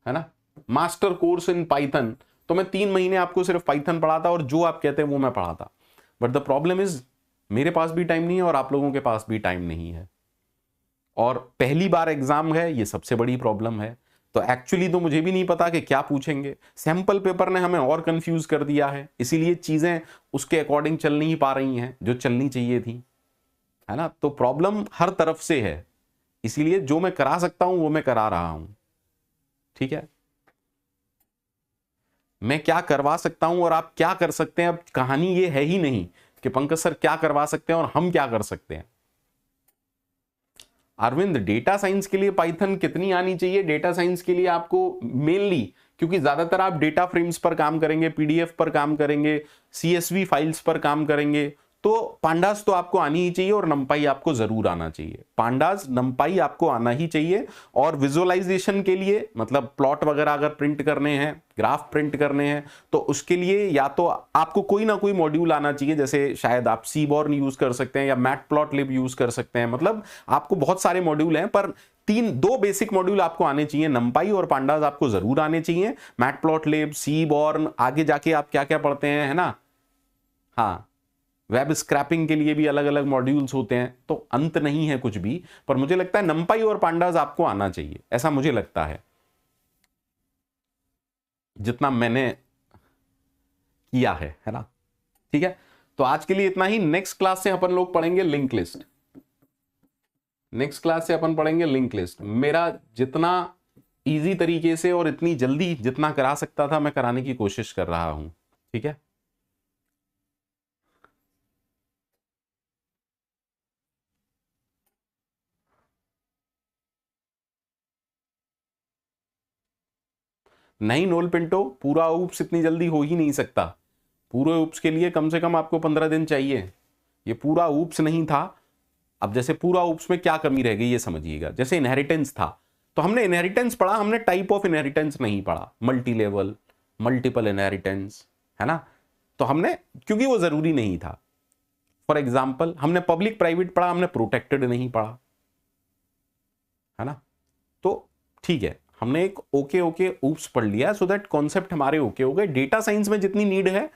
है ना, मास्टर कोर्स इन पाइथन, तो मैं 3 महीने आपको सिर्फ पाइथन पढ़ाता और जो आप कहते हैं वो मैं पढ़ाता। बट द प्रॉब्लम इज मेरे पास भी टाइम नहीं है और आप लोगों के पास भी टाइम नहीं है, और पहली बार एग्जाम है, ये सबसे बड़ी प्रॉब्लम है। तो एक्चुअली तो मुझे भी नहीं पता कि क्या पूछेंगे, सैंपल पेपर ने हमें और कंफ्यूज कर दिया है, इसीलिए चीजें उसके अकॉर्डिंग चल नहीं पा रही हैं जो चलनी चाहिए थी, है ना। तो प्रॉब्लम हर तरफ से है, इसीलिए जो मैं करा सकता हूं वो मैं करा रहा हूं। ठीक है, मैं क्या करवा सकता हूं और आप क्या कर सकते हैं, अब कहानी ये है ही नहीं कि पंकज सर क्या करवा सकते हैं और हम क्या कर सकते हैं। अरविंद, डेटा साइंस के लिए पाइथन कितनी आनी चाहिए? डेटा साइंस के लिए आपको मेनली, क्योंकि ज्यादातर आप डेटा फ्रेम्स पर काम करेंगे, पीडीएफ पर काम करेंगे, सीएसवी फाइल्स पर काम करेंगे, तो पांडास तो आपको आनी ही चाहिए और नंपाई आपको जरूर आना चाहिए। पांडास, नंपाई आपको आना ही चाहिए। और विजुअलाइजेशन के लिए, मतलब प्लॉट वगैरह अगर प्रिंट करने हैं, ग्राफ प्रिंट करने हैं, तो उसके लिए या तो आपको कोई ना कोई मॉड्यूल आना चाहिए, जैसे शायद आप सीबॉर्न यूज कर सकते हैं या मैटप्लॉटलिब यूज कर सकते हैं। मतलब आपको बहुत सारे मॉड्यूल हैं, पर 2 बेसिक मॉड्यूल आपको आने चाहिए, नंपाई और पांडास आपको जरूर आने चाहिए। मैटप्लॉटलिब, सीबॉर्न, आगे जाके आप क्या क्या पढ़ते हैं, है ना। हाँ, वेब स्क्रैपिंग के लिए भी अलग अलग मॉड्यूल्स होते हैं, तो अंत नहीं है कुछ भी, पर मुझे लगता है नंपाई और पांडास आपको आना चाहिए, ऐसा मुझे लगता है, जितना मैंने किया है ना। ठीक है, तो आज के लिए इतना ही। नेक्स्ट क्लास से अपन लोग पढ़ेंगे लिंक लिस्ट। नेक्स्ट क्लास से अपन पढ़ेंगे लिंक लिस्ट। मेरा जितना इजी तरीके से और इतनी जल्दी जितना करा सकता था मैं कराने की कोशिश कर रहा हूं। ठीक है, नहीं नोल पिंटो, पूरा ऊप्स इतनी जल्दी हो ही नहीं सकता। पूरे ऊप्स के लिए कम से कम आपको 15 दिन चाहिए। ये पूरा ऊप्स नहीं था। अब जैसे पूरा ऊप्स में क्या कमी रह गई ये समझिएगा। जैसे इनहेरिटेंस था, तो हमने इनहेरिटेंस पढ़ा, हमने टाइप ऑफ इनहेरिटेंस नहीं पढ़ा, मल्टी लेवल, मल्टीपल इनहेरिटेंस, है ना। तो हमने, क्योंकि वो जरूरी नहीं था। फॉर एग्जाम्पल, हमने पब्लिक प्राइवेट पढ़ा, हमने प्रोटेक्टेड नहीं पढ़ा, है ना। तो ठीक है, हमने एक ओके ऊप्स पढ़ लिया, सो दैट कॉन्सेप्ट हमारे ओके हो गए। डेटा साइंस में जितनी नीड है,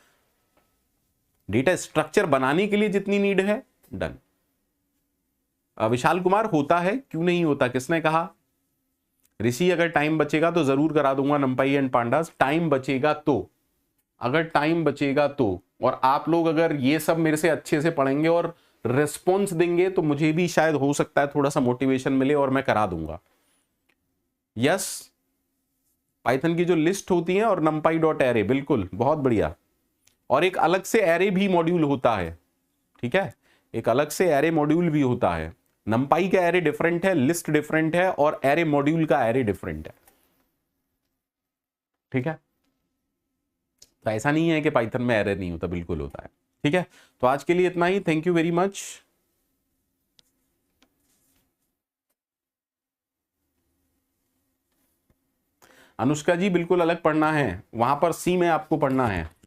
डेटा स्ट्रक्चर बनाने के लिए जितनी नीड है, डन। विशाल कुमार, होता है, क्यों नहीं होता, किसने कहा? ऋषि, अगर टाइम बचेगा तो जरूर करा दूंगा नंपाई एंड पांडास। टाइम बचेगा तो, अगर टाइम बचेगा तो, और आप लोग अगर ये सब मेरे से अच्छे से पढ़ेंगे और रिस्पॉन्स देंगे तो मुझे भी शायद हो सकता है थोड़ा सा मोटिवेशन मिले और मैं करा दूंगा। यस, पाइथन की जो लिस्ट होती है और numpy.array, बिल्कुल, बहुत बढ़िया। और एक अलग से एरे भी मॉड्यूल होता है, ठीक है, एक अलग से एरे मॉड्यूल भी होता है। numpy का एरे डिफरेंट है, लिस्ट डिफरेंट है, और एरे मॉड्यूल का एरे डिफरेंट है। ठीक है, तो ऐसा नहीं है कि पाइथन में एरे नहीं होता, बिल्कुल होता है। ठीक है, तो आज के लिए इतना ही। Thank you very much. Anushka ji बिल्कुल अलग पढ़ना है, वहां पर सी में आपको पढ़ना है।